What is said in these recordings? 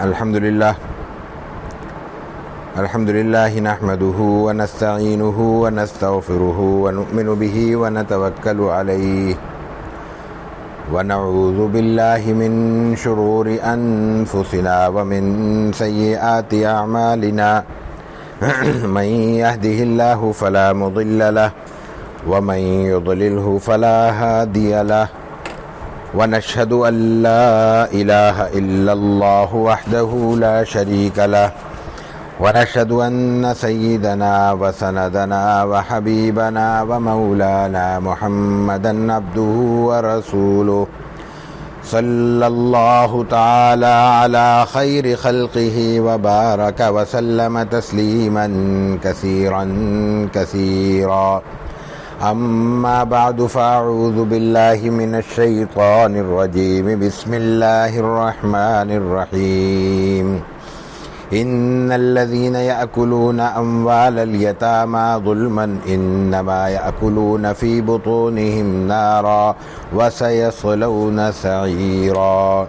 الحمد لله نحمده ونستعينه ونستغفره ونؤمن به ونتوكل عليه ونعوذ بالله من شرور أنفسنا ومن سيئات أعمالنا من يهده الله فلا مضل له ومن يضلله فلا هادي له ونشهد أن لا إله إلا الله وحده لا شريك له ونشهد أن سيدنا وسندنا وحبيبنا ومولانا محمدا عبده ورسوله صلى الله تعالى على خير خلقه وبارك وسلم تسليما كثيرا كثيرا أما بعد فأعوذ بالله من الشيطان الرجيم بسم الله الرحمن الرحيم إن الذين يأكلون أموال اليتامى ظلما إنما يأكلون في بطونهم نارا وسيصلون سعيرا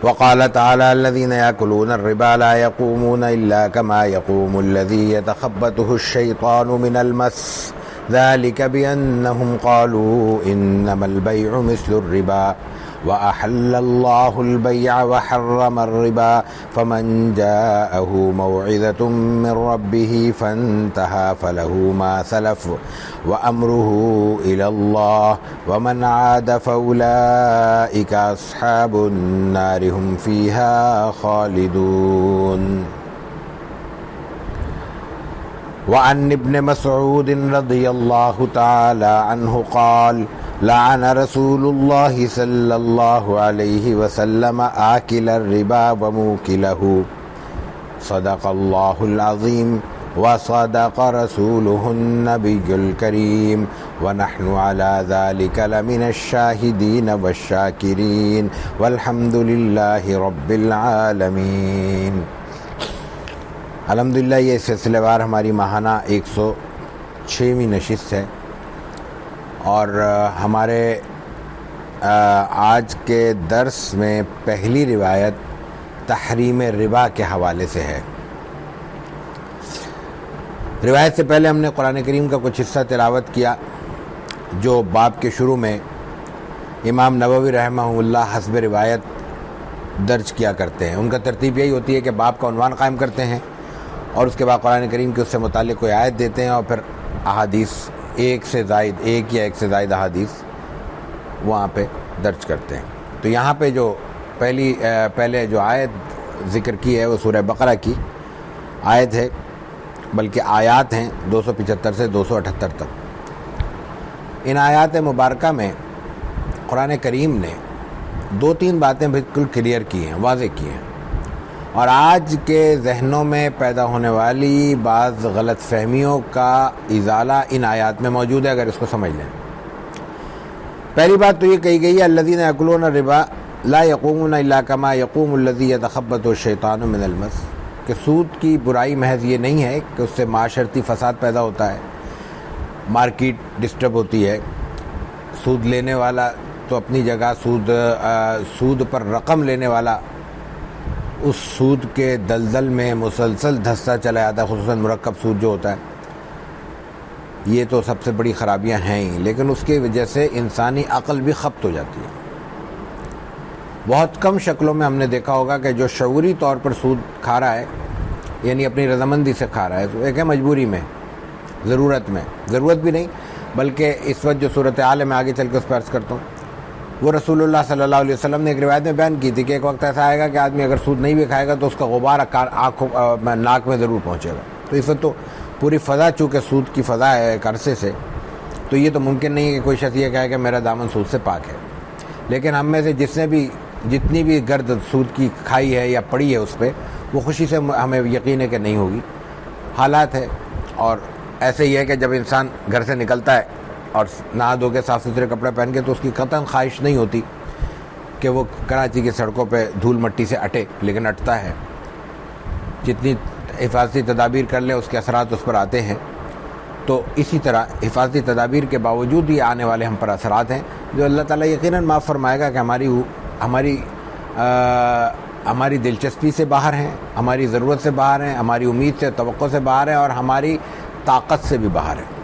وقال تعالى الذين يأكلون الربا لا يقومون إلا كما يقوم الذي يتخبطه الشيطان من المس ذلك بأنهم قالوا إنما البيع مثل الربا وأحل الله البيع وحرم الربا فمن جاءه موعظة من ربه فانتهى فله ما سلف وأمره إلى الله ومن عاد فأولئك أصحاب النار هم فيها خالدون. وعن ابن مسعود رضي الله تعالى عنه قال لعن رسول الله صلى الله عليه وسلم آكل الربا وموكله صدق الله العظيم وصدق رسوله النبي الكريم ونحن على ذلك لمن الشاهدين والشاكرين والحمد لله رب العالمين. الحمدللہ یہ سلسلہ وار ہماری ماہانہ 106ویں نشست ہے اور ہمارے آج کے درس میں پہلی روایت تحریم ربا کے حوالے سے ہے. روایت سے پہلے ہم نے قرآن کریم کا کچھ حصہ تلاوت کیا جو باب کے شروع میں امام نووی رحمہ اللہ حسب روایت درج کیا کرتے ہیں. ان کا ترتیب یہی ہوتی ہے کہ باب کا عنوان قائم کرتے ہیں اور اس کے بعد قرآن کریم کے اس سے متعلق کوئی آیت دیتے ہیں اور پھر احادیث ایک یا ایک سے زائد احادیث وہاں پہ درج کرتے ہیں. تو یہاں پہ جو پہلے جو آیت ذکر کی ہے وہ سورہ بقرہ کی آیت ہے، بلکہ آیات ہیں 275 سے 278 تک. ان آیات مبارکہ میں قرآن کریم نے 2-3 باتیں بالکل کلیئر کی ہیں، واضح کی ہیں، اور آج کے ذہنوں میں پیدا ہونے والی بعض غلط فہمیوں کا ازالہ ان آیات میں موجود ہے اگر اس کو سمجھ لیں. پہلی بات تو یہ کہی گئی ہے الذین یأکلون الربا لا یقومون الا کما یقوم الذی یتخبطہ الشیطان من المس، کہ سود کی برائی محض یہ نہیں ہے کہ اس سے معاشرتی فساد پیدا ہوتا ہے، مارکیٹ ڈسٹرب ہوتی ہے، سود لینے والا تو اپنی جگہ سود پر رقم لینے والا اس سود کے دلدل میں مسلسل دھستا چلا جاتا ہے، خصوصاً مرکب سود جو ہوتا ہے. یہ تو سب سے بڑی خرابیاں ہیں ہی، لیکن اس کی وجہ سے انسانی عقل بھی خبت ہو جاتی ہے. بہت کم شکلوں میں ہم نے دیکھا ہوگا کہ جو شعوری طور پر سود کھا رہا ہے، یعنی اپنی رضامندی سے کھا رہا ہے، تو ایک ہے مجبوری میں، ضرورت بھی نہیں، بلکہ اس وقت جو صورتحال ہے میں آگے چل کے اس پر عرض کرتا ہوں. وہ رسول اللہ صلی اللہ علیہ وسلم نے ایک روایت میں بیان کی تھی کہ ایک وقت ایسا آئے گا کہ آدمی اگر سود نہیں بھی کھائے گا تو اس کا غبار ناک میں ضرور پہنچے گا. تو اس وقت تو پوری فضا چونکہ سود کی فضا ہے ایک عرصے سے، تو یہ تو ممکن نہیں ہے کہ کوئی شخص یہ کہے کہ میرا دامن سود سے پاک ہے. لیکن ہم میں سے جتنی بھی گرد سود کی کھائی ہے یا پڑی ہے اس پہ، وہ خوشی سے ہمیں یقین ہے کہ نہیں ہوگی. حالات ہے، اور ایسے ہی ہے کہ جب انسان گھر سے نکلتا ہے اور نہا دھو کے صاف ستھرے کپڑے پہن کے تو اس کی قطعاً خواہش نہیں ہوتی کہ وہ کراچی کی سڑکوں پہ دھول مٹی سے اٹے، لیکن اٹتا ہے. جتنی حفاظتی تدابیر کر لے اس کے اثرات اس پر آتے ہیں. تو اسی طرح حفاظتی تدابیر کے باوجود یہ آنے والے ہم پر اثرات ہیں جو اللہ تعالیٰ یقیناً معاف فرمائے گا کہ ہماری دلچسپی سے باہر ہیں، ہماری ضرورت سے باہر ہیں، ہماری امید سے، توقع سے باہر ہیں، اور ہماری طاقت سے بھی باہر ہیں۔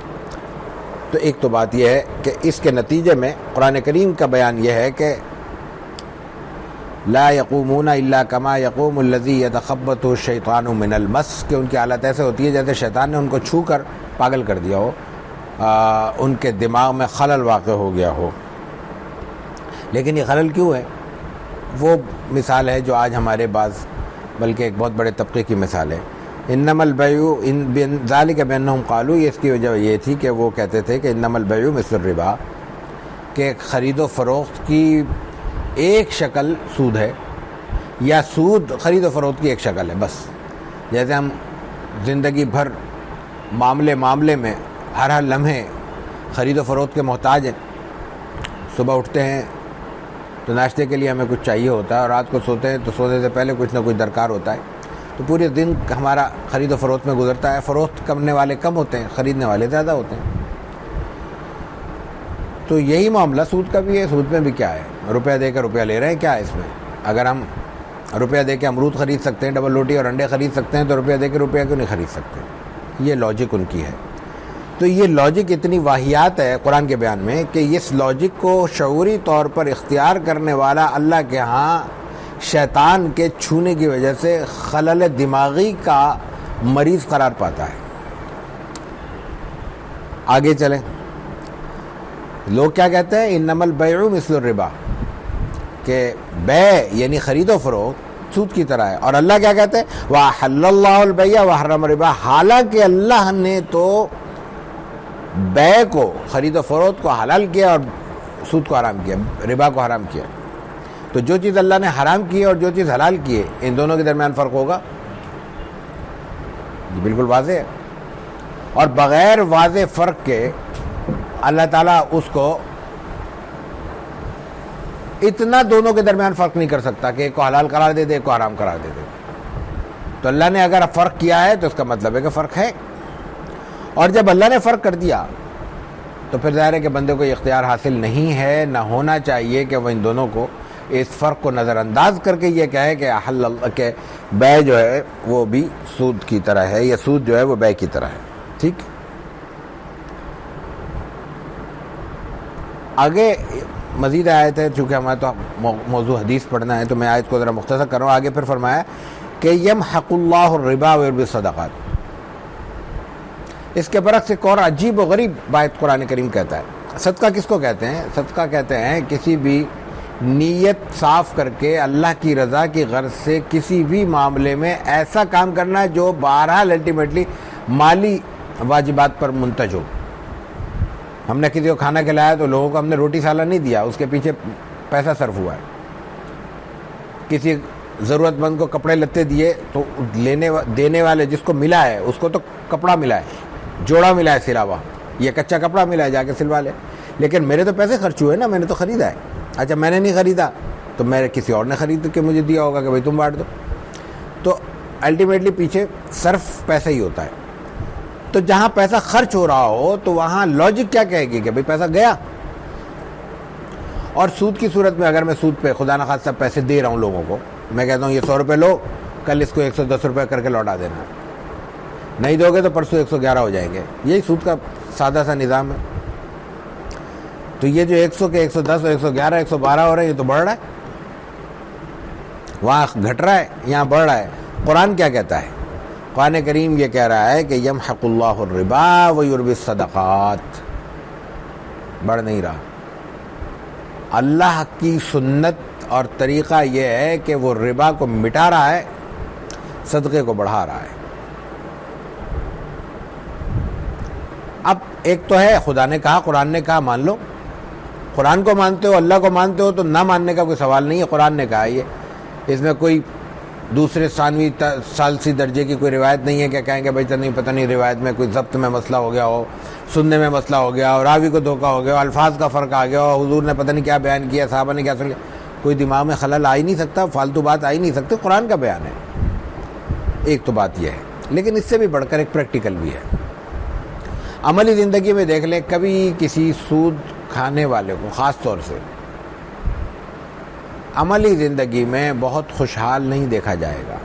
تو ایک تو بات یہ ہے کہ اس کے نتیجے میں قرآن کریم کا بیان یہ ہے کہ لا یقومون الا کما یقوم الذی یتخبطہ الشیطان من المس، کہ ان کی حالت ایسے ہوتی ہے جیسے شیطان نے ان کو چھو کر پاگل کر دیا ہو، ان کے دماغ میں خلل واقع ہو گیا ہو۔ لیکن یہ خلل کیوں ہے؟ وہ مثال ہے جو آج ہمارے بعض، بلکہ ایک بہت بڑے طبقے کی مثال ہے۔ انما البیع ذالک بانہم قالوا، اس کی وجہ یہ تھی کہ وہ کہتے تھے کہ انما البیع مثل الربا، کہ خرید و فروخت کی ایک شکل سود ہے، یا سود خرید و فروخت کی ایک شکل ہے بس۔ جیسے ہم زندگی بھر معاملے میں ہر لمحے خرید و فروخت کے محتاج ہیں۔ صبح اٹھتے ہیں تو ناشتے کے لیے ہمیں کچھ چاہیے ہوتا ہے، اور رات کو سوتے ہیں تو سونے سے پہلے کچھ نہ کچھ درکار ہوتا ہے، تو پورے دن ہمارا خرید و فروخت میں گزرتا ہے۔ فروخت کرنے والے کم ہوتے ہیں، خریدنے والے زیادہ ہوتے ہیں۔ تو یہی معاملہ سود کا بھی ہے۔ سود میں بھی کیا ہے؟ روپیہ دے کر روپیہ لے رہے ہیں، کیا ہے اس میں؟ اگر ہم روپیہ دے کے امرود خرید سکتے ہیں، ڈبل روٹی اور انڈے خرید سکتے ہیں، تو روپیہ دے کے روپیہ کیوں نہیں خرید سکتے؟ یہ لاجک ان کی ہے۔ تو یہ لاجک اتنی واہیات ہے قرآن کے بیان میں کہ اس لاجک کو شعوری طور پر اختیار کرنے والا اللہ کے ہاں شیطان کے چھونے کی وجہ سے خلل دماغی کا مریض قرار پاتا ہے۔ آگے چلیں، لوگ کیا کہتے ہیں؟ انما البیع مثل الربا، کہ بیع یعنی خرید و فروخت سود کی طرح ہے، اور اللہ کیا کہتے ہیں؟ وَأَحَلَّ اللَّهُ الْبَيْعَ وَحَرَّمَ الرِّبَا، حالانکہ اللہ نے تو بیع کو، خرید و فروخت کو حلال کیا اور سود کو حرام کیا، ربا کو حرام کیا۔ تو جو چیز اللہ نے حرام کی ہے اور جو چیز حلال کی ہے، ان دونوں کے درمیان فرق ہوگا؟ یہ بالکل واضح ہے، اور بغیر واضح فرق کے اللہ تعالیٰ اس کو اتنا دونوں کے درمیان فرق نہیں کر سکتا کہ ایک کو حلال قرار دے دے، ایک کو حرام قرار دے دے۔ تو اللہ نے اگر فرق کیا ہے تو اس کا مطلب ہے کہ فرق ہے، اور جب اللہ نے فرق کر دیا تو پھر ظاہر ہے کہ بندے کو یہ اختیار حاصل نہیں ہے، نہ ہونا چاہیے کہ وہ ان دونوں کو، اس فرق کو نظر انداز کر کے یہ کہے کہ بیع جو ہے وہ بھی سود کی طرح ہے، یا سود جو ہے وہ بیع کی طرح ہے۔ ٹھیک، آگے مزید آیت ہے، چونکہ ہمارا تو موضوع حدیث پڑھنا ہے تو میں آیت کو ذرا مختصر کر رہا ہوں۔ آگے پھر فرمایا کہ یمحق اللہ الربا ویربی الصدقات۔ اس کے برعکس ایک اور عجیب و غریب آیت قرآن کریم کہتا ہے۔ صدقہ کس کو کہتے ہیں؟ صدقہ کہتے ہیں کسی بھی نیت صاف کر کے اللہ کی رضا کی غرض سے کسی بھی معاملے میں ایسا کام کرنا جو بہرحال الٹیمیٹلی مالی واجبات پر منتج ہو۔ ہم نے کسی کو کھانا کھلایا تو لوگوں کو ہم نے روٹی سالن نہیں دیا، اس کے پیچھے پیسہ صرف ہوا ہے۔ کسی ضرورت مند کو کپڑے لتے دیے تو دینے والے جس کو ملا ہے اس کو تو کپڑا ملا ہے، جوڑا ملا ہے سلا ہوا، یہ کچا کپڑا ملا ہے، جا کے سلوا لے۔ لیکن میرے تو پیسے خرچ ہوئے نا، میں نے تو خریدا ہے۔ اچھا میں نے نہیں خریدا تو میرے کسی اور نے خرید کے مجھے دیا ہوگا کہ بھائی تم بانٹ دو۔ تو الٹیمیٹلی پیچھے صرف پیسہ ہی ہوتا ہے۔ تو جہاں پیسہ خرچ ہو رہا ہو تو وہاں لاجک کیا کہے گی کہ بھائی پیسہ گیا۔ اور سود کی صورت میں اگر میں سود پہ خدا نخواستہ پیسے دے رہا ہوں لوگوں کو، میں کہتا ہوں یہ 100 روپے لو، کل اس کو 110 روپے کر کے لوٹا دینا، نہیں دو گے تو پرسوں 111 ہو جائیں گے۔ یہی سود کا سادہ سا نظام ہے۔ تو یہ جو 100 کے 110 اور 111 112 ہو رہے ہیں، یہ تو بڑھ رہا ہے، وہاں گھٹ رہا ہے، یہاں بڑھ رہا ہے۔ قرآن کیا کہتا ہے؟ قرآن کریم یہ کہہ رہا ہے کہ یمحق اللہ الربا ویربی الصدقات، بڑھ نہیں رہا۔ اللہ کی سنت اور طریقہ یہ ہے کہ وہ ربا کو مٹا رہا ہے، صدقے کو بڑھا رہا ہے۔ اب ایک تو ہے خدا نے کہا، قرآن نے کہا، مان لو۔ قرآن کو مانتے ہو، اللہ کو مانتے ہو تو نہ ماننے کا کوئی سوال نہیں ہے۔ قرآن نے کہا یہ، اس میں کوئی دوسرے ثانوی ثالثی درجے کی کوئی روایت نہیں ہے کہ کہیں گے بھائی تو نہیں، پتہ نہیں روایت میں کوئی ضبط میں مسئلہ ہو گیا ہو، سننے میں مسئلہ ہو گیا ہو، راوی کو دھوکہ ہو گیا ہو، الفاظ کا فرق آ گیا ہو، حضور نے پتہ نہیں کیا بیان کیا، صحابہ نے کیا سن لیا۔ کوئی دماغ میں خلل آ ہی نہیں سکتا، فالتو بات آ ہی نہیں سکتی، قرآن کا بیان ہے۔ ایک تو بات یہ ہے، لیکن اس سے بھی بڑھ کر ایک پریکٹیکل بھی ہے۔ عملی زندگی میں دیکھ لیں، کبھی کسی سود کھانے والے کو خاص طور سے عملی زندگی میں بہت خوشحال نہیں دیکھا جائے گا۔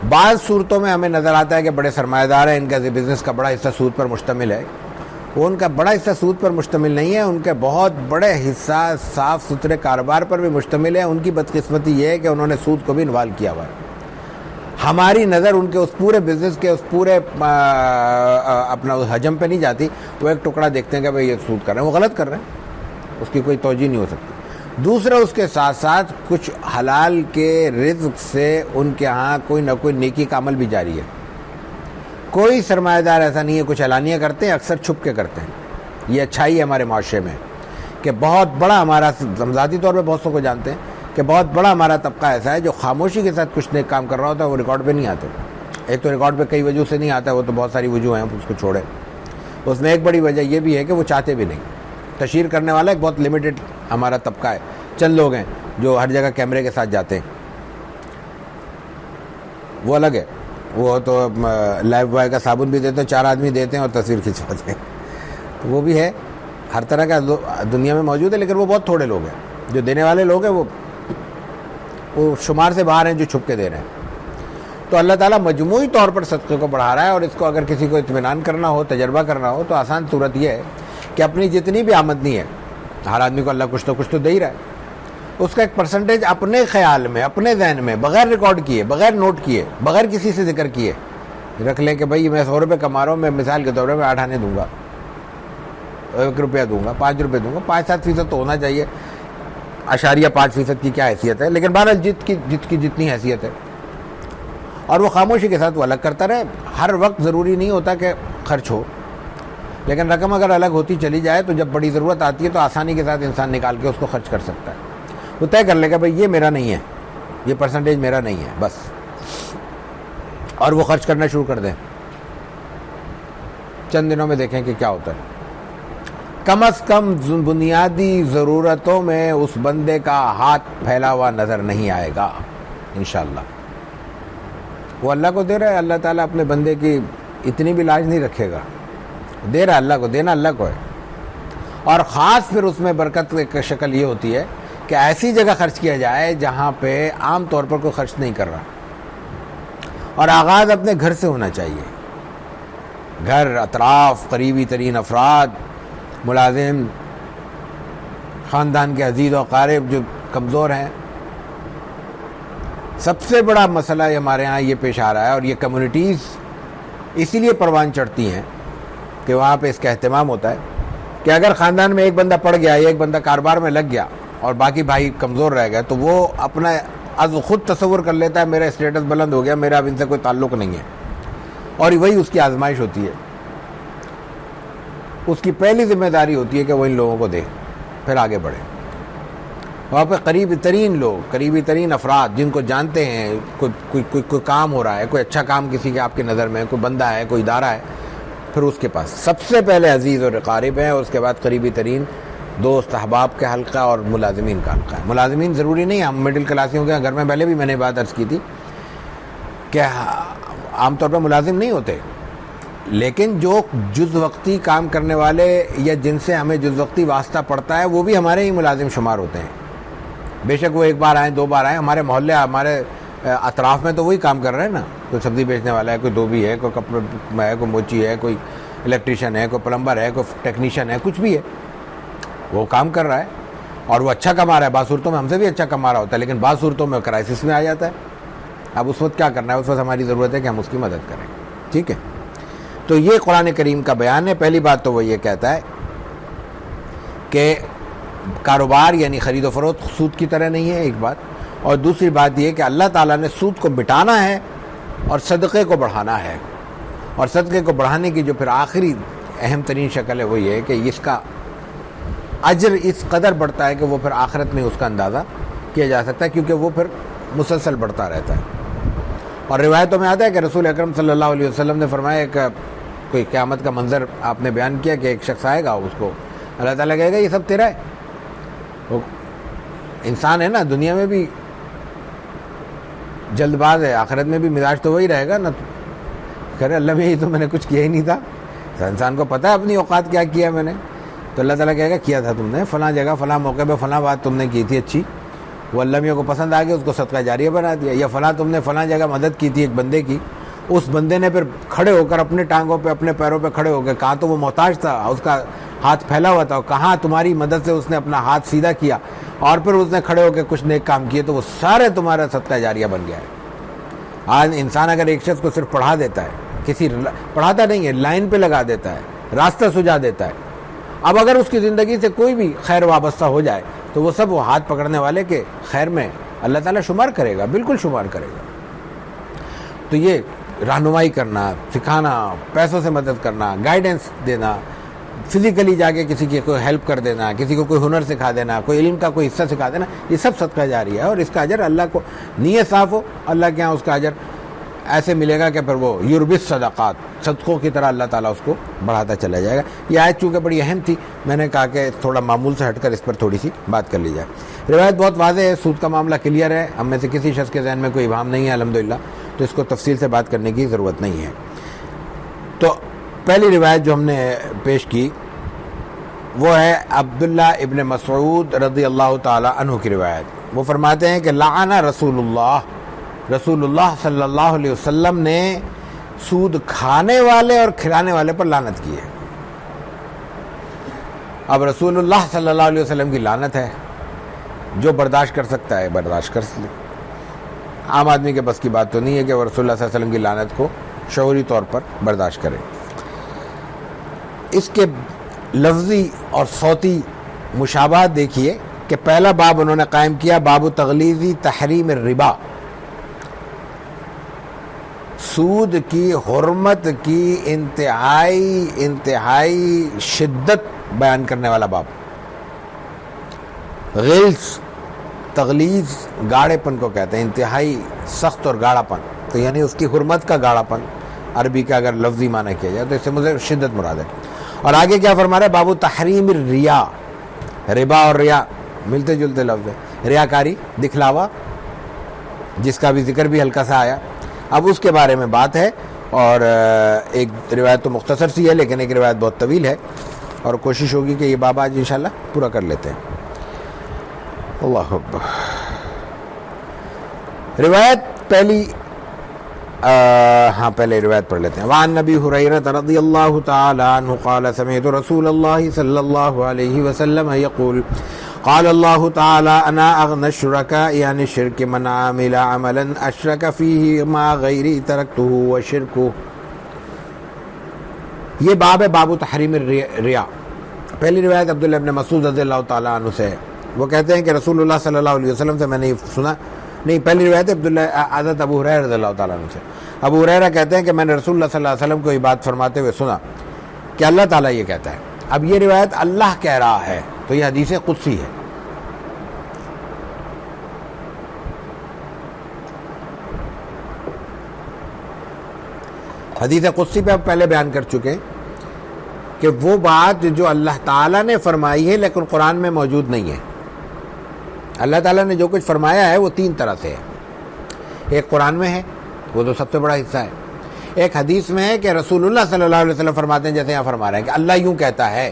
بعض صورتوں میں ہمیں نظر آتا ہے کہ بڑے سرمایہ دار ہیں، ان کا بزنس کا بڑا حصہ سود پر مشتمل ہے۔ وہ ان کا بڑا حصہ سود پر مشتمل نہیں ہے، ان کے بہت بڑے حصہ صاف ستھرے کاروبار پر بھی مشتمل ہے۔ ان کی بدقسمتی یہ ہے کہ انہوں نے سود کو بھی انوالو کیا ہوا ہے۔ ہماری نظر ان کے اس پورے بزنس کے اس پورے اپنا حجم پہ نہیں جاتی، وہ ایک ٹکڑا دیکھتے ہیں کہ بھئی یہ سود کر رہے ہیں، وہ غلط کر رہے ہیں، اس کی کوئی توجہ نہیں ہو سکتی۔ دوسرا، اس کے ساتھ ساتھ کچھ حلال کے رزق سے ان کے ہاں کوئی نہ کوئی نیکی کا عمل بھی جاری ہے۔ کوئی سرمایہ دار ایسا نہیں ہے کچھ اعلانیہ کرتے ہیں، اکثر چھپ کے کرتے ہیں۔ یہ اچھائی ہے ہمارے معاشرے میں کہ بہت بڑا ہمارا، ہم ذاتی طور پہ بہت سو کو جانتے ہیں کہ بہت بڑا ہمارا طبقہ ایسا ہے جو خاموشی کے ساتھ کچھ نیک کام کر رہا ہوتا ہے، وہ ریکارڈ پہ نہیں آتے۔ ایک تو ریکارڈ پہ کئی وجہ سے نہیں آتا ہے، وہ تو بہت ساری وجوہ ہیں، اس کو چھوڑے۔ اس میں ایک بڑی وجہ یہ بھی ہے کہ وہ چاہتے بھی نہیں۔ تشہیر کرنے والا ایک بہت لمیٹڈ ہمارا طبقہ ہے، چند لوگ ہیں جو ہر جگہ کیمرے کے ساتھ جاتے ہیں، وہ الگ ہے۔ وہ تو لائف بوائے کا صابن بھی دیتے ہیں، 4 آدمی دیتے ہیں اور تصویر کھنچواتے ہیں، تو وہ بھی ہے، ہر طرح کا دنیا میں موجود ہے، لیکن وہ بہت تھوڑے لوگ ہیں۔ جو دینے والے لوگ ہیں وہ شمار سے باہر ہیں جو چھپ کے دے رہے ہیں۔ تو اللہ تعالیٰ مجموعی طور پر صدقے کو بڑھا رہا ہے، اور اس کو اگر کسی کو اطمینان کرنا ہو، تجربہ کرنا ہو، تو آسان صورت یہ ہے کہ اپنی جتنی بھی آمدنی ہے، ہر آدمی کو اللہ کچھ تو دے ہی رہا ہے، اس کا ایک پرسنٹیج اپنے خیال میں، اپنے ذہن میں، بغیر ریکارڈ کیے، بغیر نوٹ کیے، بغیر کسی سے ذکر کیے رکھ لیں کہ بھائی میں 100 روپے کما رہا ہوں، میں مثال کے طور پہ 8 آنے دوں گا، 1 روپیہ دوں گا، 5 روپے دوں گا، 5-7% تو ہونا چاہیے۔ 0.5% کی کیا حیثیت ہے، لیکن بہرحال جت کی جتنی حیثیت ہے، اور وہ خاموشی کے ساتھ وہ الگ کرتا رہے۔ ہر وقت ضروری نہیں ہوتا کہ خرچ ہو، لیکن رقم اگر الگ ہوتی چلی جائے تو جب بڑی ضرورت آتی ہے تو آسانی کے ساتھ انسان نکال کے اس کو خرچ کر سکتا ہے۔ وہ طے کر لے گا بھائی یہ میرا نہیں ہے، یہ پرسنٹیج میرا نہیں ہے بس، اور وہ خرچ کرنا شروع کر دیں۔ چند دنوں میں دیکھیں کہ کیا ہوتا ہے۔ کم از کم بنیادی ضرورتوں میں اس بندے کا ہاتھ پھیلا ہوا نظر نہیں آئے گا انشاءاللہ۔ وہ اللہ کو دے رہا ہے، اللہ تعالیٰ اپنے بندے کی اتنی بھی لاج نہیں رکھے گا، دے رہا ہے اللہ کو، دینا اللہ کو ہے۔ اور خاص پھر اس میں برکت کی شکل یہ ہوتی ہے کہ ایسی جگہ خرچ کیا جائے جہاں پہ عام طور پر کوئی خرچ نہیں کر رہا، اور آغاز اپنے گھر سے ہونا چاہیے۔ گھر، اطراف، قریبی ترین افراد، ملازم، خاندان کے عزیز و اقارب جو کمزور ہیں۔ سب سے بڑا مسئلہ ہمارے ہاں یہ پیش آ رہا ہے، اور یہ کمیونٹیز اسی لیے پروان چڑھتی ہیں کہ وہاں پہ اس کا اہتمام ہوتا ہے کہ اگر خاندان میں ایک بندہ پڑ گیا یا ایک بندہ کاروبار میں لگ گیا اور باقی بھائی کمزور رہ گئے، تو وہ اپنا از خود تصور کر لیتا ہے میرا اسٹیٹس بلند ہو گیا، میرا اب ان سے کوئی تعلق نہیں ہے، اور وہی اس کی آزمائش ہوتی ہے۔ اس کی پہلی ذمہ داری ہوتی ہے کہ وہ ان لوگوں کو دے، پھر آگے بڑھے۔ وہاں پہ قریبی ترین لوگ، قریبی ترین افراد جن کو جانتے ہیں، کوئی کام ہو رہا ہے، کوئی اچھا کام کسی کے آپ کی نظر میں، کوئی بندہ ہے، کوئی ادارہ ہے، پھر اس کے پاس سب سے پہلے عزیز اور اقارب ہیں، اور اس کے بعد قریبی ترین دوست احباب کا حلقہ اور ملازمین کا حلقہ ہے۔ ملازمین ضروری نہیں، ہم مڈل کلاسیوں کے گھر میں پہلے بھی میں نے بات عرض کی تھی کہ عام طور پر ملازم نہیں ہوتے، لیکن جو جز وقتی کام کرنے والے یا جن سے ہمیں جز وقتی واسطہ پڑتا ہے وہ بھی ہمارے ہی ملازم شمار ہوتے ہیں۔ بے شک وہ 1 بار آئیں 2 بار آئیں، ہمارے محلے، ہمارے اطراف میں تو وہی کام کر رہے ہیں نا، کوئی سبزی بیچنے والا ہے، کوئی دھوبی ہے، کوئی کپڑے ہے، کوئی موچی ہے، کوئی الیکٹریشین ہے، کوئی پلمبر ہے، کوئی ٹیکنیشین ہے، کچھ بھی ہے، وہ کام کر رہا ہے اور وہ اچھا کما رہا ہے۔ بعض صورتوں میں ہم سے بھی اچھا کما رہا ہوتا ہے، لیکن بعض صورتوں میں کرائسس میں آ جاتا ہے۔ اب اس وقت کیا کرنا ہے؟ اس وقت ہماری ضرورت ہے کہ ہم اس کی مدد کریں، ٹھیک ہے؟ تو یہ قرآن کریم کا بیان ہے۔ پہلی بات تو وہ یہ کہتا ہے کہ کاروبار یعنی خرید و فروخت سود کی طرح نہیں ہے، ایک بات، اور دوسری بات یہ کہ اللہ تعالیٰ نے سود کو مٹانا ہے اور صدقے کو بڑھانا ہے، اور صدقے کو بڑھانے کی جو پھر آخری اہم ترین شکل ہے وہ یہ ہے کہ اس کا اجر اس قدر بڑھتا ہے کہ وہ پھر آخرت میں اس کا اندازہ کیا جا سکتا ہے، کیونکہ وہ پھر مسلسل بڑھتا رہتا ہے۔ اور روایتوں میں آتا ہے کہ رسول اکرم صلی اللہ علیہ وسلم نے فرمایا کہ کوئی قیامت کا منظر آپ نے بیان کیا کہ ایک شخص آئے گا، اس کو اللہ تعالیٰ کہے گا یہ سب تیرا ہے۔ وہ انسان ہے نا، دنیا میں بھی جلد باز ہے، آخرت میں بھی مزاج تو وہی رہے گا نا۔ کہہ رہے اللہ میں یہ تو میں نے کچھ کیا ہی نہیں تھا. انسان کو پتہ ہے اپنی اوقات کیا کیا میں نے. تو اللہ تعالیٰ کہے گا کیا تھا تم نے, فلاں جگہ فلاں موقع پہ فلاں بات تم نے کی تھی اچھی, وہ اللہ میاں کو پسند آ گیا, اس کو صدقہ جاریہ بنا دیا. یا فلاں تم نے فلاں جگہ مدد کی تھی ایک بندے کی, اس بندے نے پھر کھڑے ہو کر اپنے ٹانگوں پہ اپنے پیروں پہ کھڑے ہو گئے, کہاں تو وہ محتاج تھا اس کا ہاتھ پھیلا ہوا تھا, کہاں تمہاری مدد سے اس نے اپنا ہاتھ سیدھا کیا اور پھر اس نے کھڑے ہو کے کچھ نیک کام کیے, تو وہ سارے تمہارا صدقہ جاریہ بن گیا ہے. آج انسان اگر ایک شخص کو صرف پڑھا دیتا ہے, کسی پڑھاتا نہیں ہے, لائن پہ لگا دیتا ہے, راستہ سجا دیتا ہے, اب اگر اس کی زندگی سے کوئی بھی خیر وابستہ ہو جائے تو وہ سب وہ ہاتھ پکڑنے والے کے خیر میں اللہ تعالیٰ شمار کرے گا, بالکل شمار کرے گا. تو یہ رہنمائی کرنا, سکھانا, پیسوں سے مدد کرنا, گائیڈنس دینا, فزیکلی جا کے کسی کی کوئی ہیلپ کر دینا, کسی کو کوئی ہنر سکھا دینا, کوئی علم کا کوئی حصہ سکھا دینا, یہ سب صدقہ جاریہ ہے. اور اس کا اجر اللہ کو, نیت صاف ہو اللہ کے ہاں اس کا اجر ایسے ملے گا کہ پھر وہ یربی صدقات, صدقوں کی طرح اللہ تعالیٰ اس کو بڑھاتا چلا جائے گا. یہ آیت چونکہ بڑی اہم تھی, میں نے کہا کہ تھوڑا معمول سے ہٹ کر اس پر تھوڑی سی بات کر لی جائے. روایت بہت واضح ہے, سود کا معاملہ کلیئر ہے, ہم میں سے کسی شخص کے ذہن میں کوئی ابہام نہیں ہے الحمدللہ, تو اس کو تفصیل سے بات کرنے کی ضرورت نہیں ہے. تو پہلی روایت جو ہم نے پیش کی وہ ہے عبداللہ ابن مسعود رضی اللہ تعالی عنہ کی روایت. وہ فرماتے ہیں کہ لعن رسول اللہ صلی اللہ علیہ وسلم نے سود کھانے والے اور کھلانے والے پر لعنت کی ہے. اب رسول اللہ صلی اللہ علیہ وسلم کی لعنت ہے, جو برداشت کر سکتا ہے برداشت کر لے. عام آدمی کے بس کی بات تو نہیں ہے کہ وہ رسول اللہ صلی اللہ علیہ وسلم کی لعنت کو شعوری طور پر برداشت کرے. اس کے لفظی اور صوتی مشابہت دیکھیے کہ پہلا باب انہوں نے قائم کیا, باب تغلیظ تحریم الربا, سود کی حرمت کی انتہائی شدت بیان کرنے والا باب. غلظ, تغلیظ گاڑے پن کو کہتے ہیں, انتہائی سخت اور گاڑا پن, تو یعنی اس کی حرمت کا گاڑا پن عربی کا اگر لفظی معنی کیا جائے تو اس سے مجھے شدت مراد ہے. اور آگے کیا فرما رہا ہے, باب تحریم الریا, ربا اور ریا ملتے جلتے لفظ ہے, ریاکاری, دکھلاوا, جس کا بھی ذکر بھی ہلکا سا آیا. اب اس کے بارے میں بات ہے, اور ایک روایت تو مختصر سی ہے لیکن ایک روایت بہت طویل ہے, اور کوشش ہوگی کہ یہ باب آج انشاءاللہ پورا کر لیتے ہیں. اللہ اکبر. روایت پہلی پہلے روایت پڑھ لیتے ہیں. وعن نبی ہریرہ رضی اللہ تعالی عنہ قال سمعت رسول اللہ صلی اللہ علیہ وسلم یقول قال اللہ تعالی انا اغنى الشرکاء عن الشرک من عمل عملا اشرک فیہ ما غیری ترکتہ وشرکہ. یہ باب ہے باب تحریم الریا. پہلی روایت عبداللہ ابن مسعود رضی اللہ تعالی عنہ سے ہے. وہ کہتے ہیں کہ رسول اللہ صلی اللہ علیہ وسلم سے میں نے سنا, نہیں پہلی روایت حضرت ابو ہریرہ رضی اللہ تعالیٰ عنہ سے. ابو ہریرہ کہتے ہیں کہ میں نے رسول اللہ صلی اللہ علیہ وسلم کو یہ بات فرماتے ہوئے سنا کہ اللہ تعالیٰ یہ کہتا ہے. اب یہ روایت اللہ کہہ رہا ہے تو یہ حدیث قدسی ہے. حدیث قدسی پہ اب پہلے بیان کر چکے ہیں کہ وہ بات جو اللہ تعالیٰ نے فرمائی ہے لیکن قرآن میں موجود نہیں ہے. اللہ تعالیٰ نے جو کچھ فرمایا ہے وہ تین طرح سے ہے. ایک قرآن میں ہے, وہ تو سب سے بڑا حصہ ہے. ایک حدیث میں ہے کہ رسول اللہ صلی اللہ علیہ وسلم فرماتے ہیں, جیسے یہاں فرما رہے ہیں کہ اللہ یوں کہتا ہے.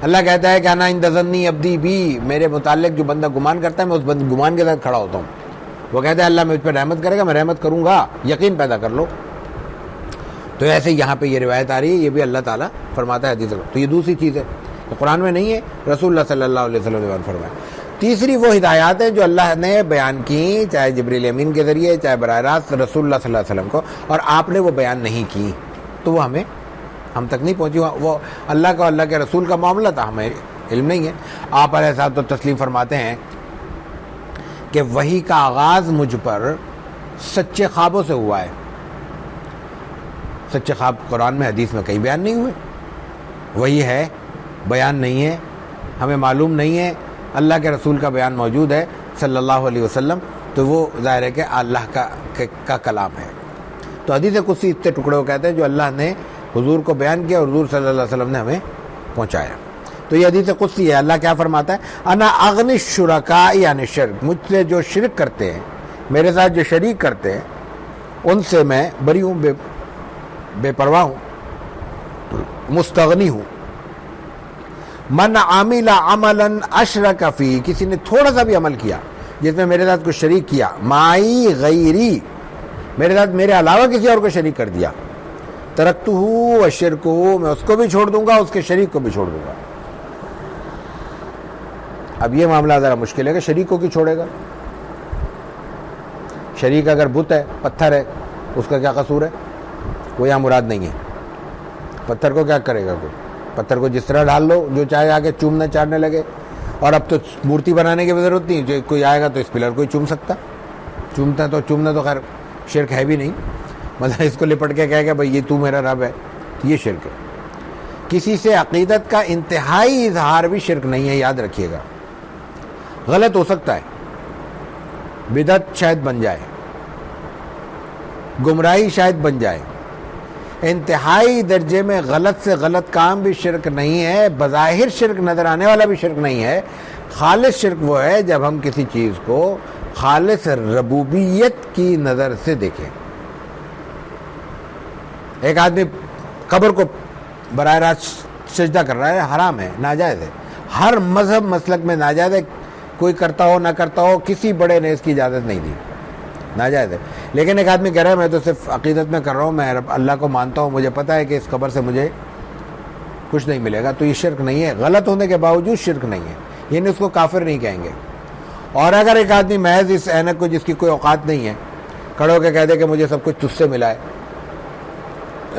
اللہ کہتا ہے کہ انا عند ظنی عبدی بی, میرے متعلق جو بندہ گمان کرتا ہے میں اس گمان کے ساتھ کھڑا ہوتا ہوں. وہ کہتا ہے اللہ مجھ پہ رحمت کرے گا, میں رحمت کروں گا, یقین پیدا کر لو. تو ایسے یہاں پہ یہ روایت آ رہی ہے, یہ بھی اللہ تعالیٰ فرماتا ہے حدیث. تو یہ دوسری چیز ہے, قرآن میں نہیں ہے, رسول اللہ صلی اللہ علیہ وسلم نے بیان فرمایا. تیسری وہ ہدایات ہیں جو اللہ نے بیان کی, چاہے جبریل امین کے ذریعے چاہے براہ راست رسول اللہ صلی اللہ علیہ وسلم کو, اور آپ نے وہ بیان نہیں کی تو وہ ہم تک نہیں پہنچی. وہ اللہ کا اللہ کے رسول کا معاملہ تھا, ہمیں علم نہیں ہے. آپ علیہ الصلوۃ والتسلیم تسلیم فرماتے ہیں کہ وحی کا آغاز مجھ پر سچے خوابوں سے ہوا ہے. سچے خواب قرآن میں حدیث میں کہیں بیان نہیں ہوئے. وہی ہے, بیان نہیں ہے, ہمیں معلوم نہیں ہے. اللہ کے رسول کا بیان موجود ہے صلی اللہ علیہ وسلم, تو وہ ظاہر ہے کہ اللہ کا کلام ہے. تو حدیث قدسی اتنے ٹکڑے کو کہتے ہیں جو اللہ نے حضور کو بیان کیا اور حضور صلی اللہ علیہ وسلم نے ہمیں پہنچایا. تو یہ حدیث قدسی ہے. اللہ کیا فرماتا ہے, انا اغنی الشرکاء عن الشرک, مجھ سے جو شرک کرتے ہیں, میرے ساتھ جو شریک کرتے ہیں, ان سے میں بری ہوں, بے پرواہ ہوں, مستغنی ہوں. من عامل عملا اشرک فی, کسی نے تھوڑا سا بھی عمل کیا جس میں میرے ساتھ کچھ شریک کیا, معی غیری, میرے ساتھ میرے علاوہ کسی اور کو شریک کر دیا, ترکتہ وشرکہ, میں اس کو بھی چھوڑ دوں گا, اس کے شریک کو بھی چھوڑ دوں گا. اب یہ معاملہ ذرا مشکل ہے کہ شریک کو کی چھوڑے گا. شریک اگر بت ہے, پتھر ہے, اس کا کیا قصور ہے؟ وہ یہاں مراد نہیں ہے. پتھر کو کیا کرے گا کوئی؟ پتھر کو جس طرح ڈال لو, جو چاہے آگے چومنا چاٹنے لگے. اور اب تو مورتی بنانے کی ضرورت نہیں, جو کوئی آئے گا تو اس پلر کو ہی چوم سکتا. چومنا تو خیر شرک ہے بھی نہیں, مطلب اس کو لپٹ کے کہے گا بھائی یہ تو میرا رب ہے, یہ شرک ہے. کسی سے عقیدت کا انتہائی اظہار بھی شرک نہیں ہے, یاد رکھیے گا. غلط ہو سکتا ہے, بدعت شاید بن جائے, گمراہی شاید بن جائے, انتہائی درجے میں غلط سے غلط کام بھی شرک نہیں ہے, بظاہر شرک نظر آنے والا بھی شرک نہیں ہے. خالص شرک وہ ہے جب ہم کسی چیز کو خالص ربوبیت کی نظر سے دیکھیں. ایک آدمی قبر کو براہ راست سجدہ کر رہا ہے, حرام ہے, ناجائز ہے, ہر مذہب مسلک میں ناجائز ہے, کوئی کرتا ہو نہ کرتا ہو, کسی بڑے نے اس کی اجازت نہیں دی, ناجائز ہے. لیکن ایک آدمی کہہ رہا ہے میں تو صرف عقیدت میں کر رہا ہوں, میں اللہ کو مانتا ہوں, مجھے پتہ ہے کہ اس قبر سے مجھے کچھ نہیں ملے گا, تو یہ شرک نہیں ہے. غلط ہونے کے باوجود شرک نہیں ہے, یعنی اس کو کافر نہیں کہیں گے. اور اگر ایک آدمی محض اس اینک کو, جس کی کوئی اوقات نہیں ہے, کھڑے ہو کے کہہ دے کہ مجھے سب کچھ تجھ سے ملا ہے,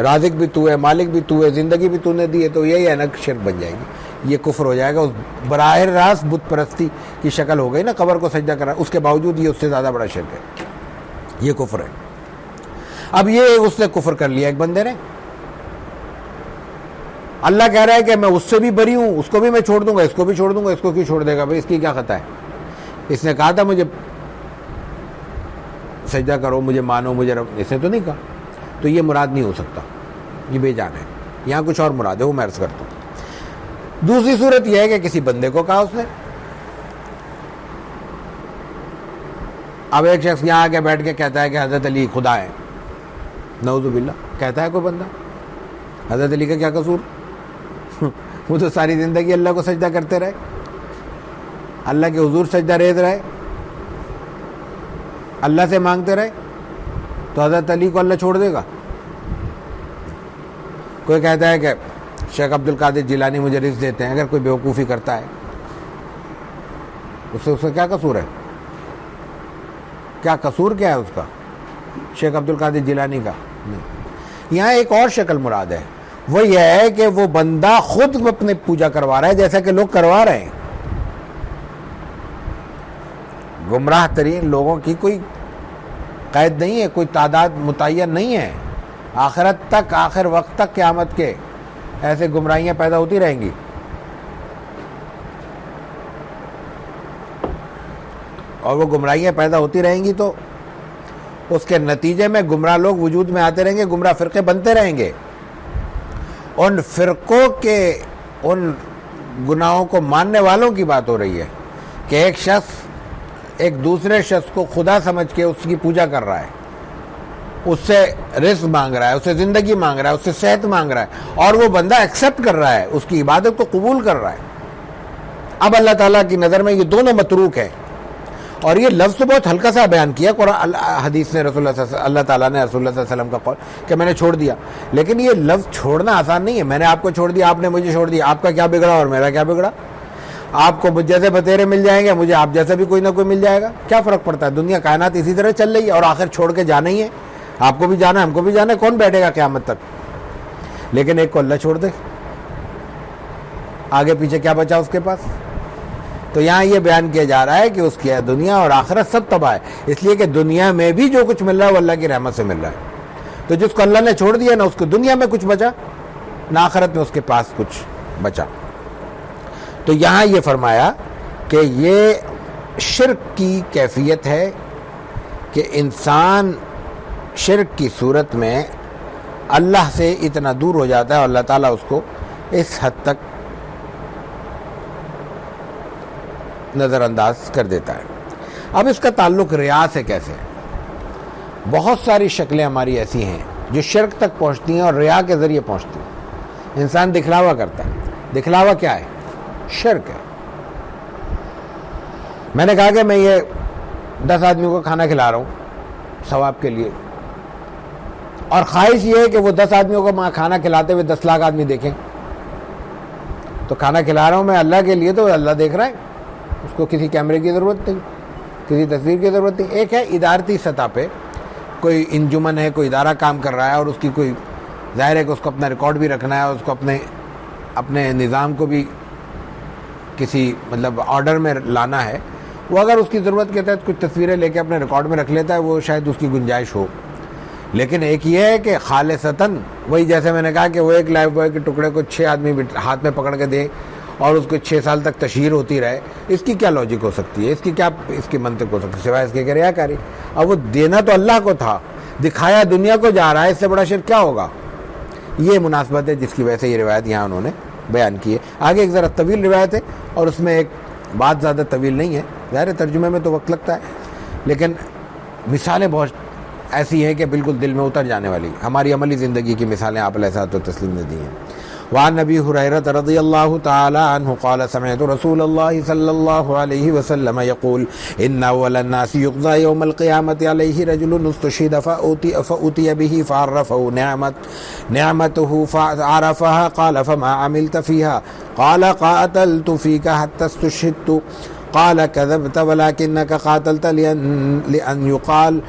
رازق بھی تو ہے, مالک بھی تو ہے, زندگی بھی تو نے دی ہے, تو یہی اینک شرک بن جائے گی, یہ کفر ہو جائے گا. اس براہ راست بت پرستی کی شکل ہو گئی نا, قبر کو سجدہ کرا, اس کے باوجود یہ اس سے زیادہ بڑا شرک ہے, یہ کفر ہے. اب یہ اس نے کفر کر لیا ایک بندے نے. اللہ کہہ رہا ہے کہ میں اس سے بھی بری ہوں, اس کو بھی میں چھوڑ دوں گا, اس کو بھی چھوڑ دوں گا, اس کو کیوں چھوڑ دے گا بھائی, اس کی کیا خطا ہے؟ اس نے کہا تھا مجھے سجدہ کرو, مجھے مانو, مجھے رب, اس نے تو نہیں کہا. تو یہ مراد نہیں ہو سکتا, یہ بے جان ہے. یہاں کچھ اور مراد ہے, وہ میں عرض کرتا ہوں. دوسری صورت یہ ہے کہ کسی بندے کو کہا اس نے. اب ایک شخص یہاں آ کے بیٹھ کے کہتا ہے کہ حضرت علی خدا ہے, نعوذ باللہ, کہتا ہے کوئی بندہ. حضرت علی کا کیا قصور؟ وہ تو ساری زندگی اللہ کو سجدہ کرتے رہے, اللہ کے حضور سجدہ ریز رہے, اللہ سے مانگتے رہے, تو حضرت علی کو اللہ چھوڑ دے گا؟ کوئی کہتا ہے کہ شیخ عبد القادر جیلانی مجھے رزق دیتے ہیں. اگر کوئی بیوقوفی کرتا ہے اس سے کیا قصور ہے؟ کیا قصور کیا ہے اس کا, شیخ عبد القادر جیلانی کا؟ نہیں. یہاں ایک اور شکل مراد ہے, وہ یہ ہے کہ وہ بندہ خود اپنے پوجا کروا رہا ہے, جیسا کہ لوگ کروا رہے ہیں. گمراہ ترین لوگوں کی کوئی قید نہیں ہے, کوئی تعداد متعین نہیں ہے. آخرت تک, آخر وقت تک, قیامت کے ایسے گمراہیاں پیدا ہوتی رہیں گی. اور وہ گمراہیاں پیدا ہوتی رہیں گی تو اس کے نتیجے میں گمراہ لوگ وجود میں آتے رہیں گے, گمراہ فرقے بنتے رہیں گے. ان فرقوں کے ان گناہوں کو ماننے والوں کی بات ہو رہی ہے کہ ایک شخص ایک دوسرے شخص کو خدا سمجھ کے اس کی پوجا کر رہا ہے, اس سے رزق مانگ رہا ہے, اس سے زندگی مانگ رہا ہے, اس سے صحت مانگ رہا ہے, اور وہ بندہ ایکسیپٹ کر رہا ہے, اس کی عبادت کو قبول کر رہا ہے. اب اللہ تعالیٰ کی نظر میں یہ دونوں متروک ہیں. اور یہ لفظ تو بہت ہلکا سا بیان کیا قرآن حدیث نے, رسول اللہ تعالیٰ نے رسول اللہ صلی اللہ علیہ وسلم کا قول کہ میں نے چھوڑ دیا. لیکن یہ لفظ چھوڑنا آسان نہیں ہے. میں نے آپ کو چھوڑ دیا, آپ نے مجھے چھوڑ دیا, آپ کا کیا بگڑا اور میرا کیا بگڑا؟ آپ کو مجھ جیسے بتیرے مل جائیں گے, مجھے آپ جیسا بھی کوئی نہ کوئی مل جائے گا, کیا فرق پڑتا ہے؟ دنیا کائنات اسی طرح چل رہی ہے, اور آخر چھوڑ کے جانا ہی ہے. آپ کو بھی جانا ہے, ہم کو بھی جانا ہے, کون بیٹھے گا قیامت تک؟ لیکن ایک کو اللہ چھوڑ دے, آگے پیچھے کیا بچا اس کے پاس؟ تو یہاں یہ بیان کیا جا رہا ہے کہ اس کی دنیا اور آخرت سب تباہ ہے, اس لیے کہ دنیا میں بھی جو کچھ مل رہا ہے وہ اللہ کی رحمت سے مل رہا ہے. تو جس کو اللہ نے چھوڑ دیا, نہ اس کو دنیا میں کچھ بچا, نہ آخرت میں اس کے پاس کچھ بچا. تو یہاں یہ فرمایا کہ یہ شرک کی کیفیت ہے کہ انسان شرک کی صورت میں اللہ سے اتنا دور ہو جاتا ہے, اور اللہ تعالیٰ اس کو اس حد تک نظر انداز کر دیتا ہے. اب اس کا تعلق ریا سے کیسے ہے؟ بہت ساری شکلیں ہماری ایسی ہیں جو شرک تک پہنچتی ہیں اور ریا کے ذریعے پہنچتی ہیں۔ انسان دکھلاوا کرتا ہے، دکھلاوا کیا ہے؟ شرک ہے۔ میں نے کہا کہ میں یہ 10 آدمیوں کو کھانا کھلا رہا ہوں ثواب کے لیے، اور خواہش یہ ہے کہ وہ 10 آدمیوں کو میں کھانا کھلاتے ہوئے 10 لاکھ آدمی دیکھیں، تو کھانا کھلا رہا ہوں میں اللہ کے لیے، تو اللہ دیکھ رہا ہے، اس کو کسی کیمرے کی ضرورت نہیں، کسی تصویر کی ضرورت نہیں۔ ایک ہے ادارتی سطح پہ کوئی انجمن ہے، کوئی ادارہ کام کر رہا ہے، اور اس کی کوئی ظاہر ہے کہ اس کو اپنا ریکارڈ بھی رکھنا ہے، اور اس کو اپنے نظام کو بھی کسی مطلب آرڈر میں لانا ہے، وہ اگر اس کی ضرورت کے تحت کچھ تصویریں لے کے اپنے ریکارڈ میں رکھ لیتا ہے، وہ شاید اس کی گنجائش ہو۔ لیکن ایک یہ ہے کہ خالصتاً وہی، جیسے میں نے کہا کہ وہ ایک لائف بوائے کے ٹکڑے کو 6 آدمی ہاتھ میں پکڑ کے دے اور اس کو 6 سال تک تشہیر ہوتی رہے، اس کی کیا لاجک ہو سکتی ہے؟ اس کی منطق ہو سکتی ہے سوائے اس کے کہ ریاکاری؟ اب وہ دینا تو اللہ کو تھا، دکھایا دنیا کو جا رہا ہے، اس سے بڑا شرک کیا ہوگا؟ یہ مناسبت ہے جس کی وجہ سے یہ روایت یہاں انہوں نے بیان کی ہے۔ آگے ایک ذرا طویل روایت ہے، اور اس میں ایک بات زیادہ طویل نہیں ہے، ظاہر ترجمے میں تو وقت لگتا ہے، لیکن مثالیں بہت ایسی ہیں کہ بالکل دل میں اتر جانے والی، ہماری عملی زندگی کی مثالیں آپ علیہ الصلوۃ والتسلیم نے دی ہیں۔ وعن ابی ہریرہ رضی اللہ تعالی عنہ قال سمعت رسول اللہ صلی اللہ علیہ وسلم یقول ان اول الناس یقضى یوم القیامۃ علیہ رجل استشہد فأوتی به فعرفه نعمته فعرفها قال فما عملت فيها قال قاتلت فيك حتى استشهدت قال كذبت ولكنك قاتلت لأن يقال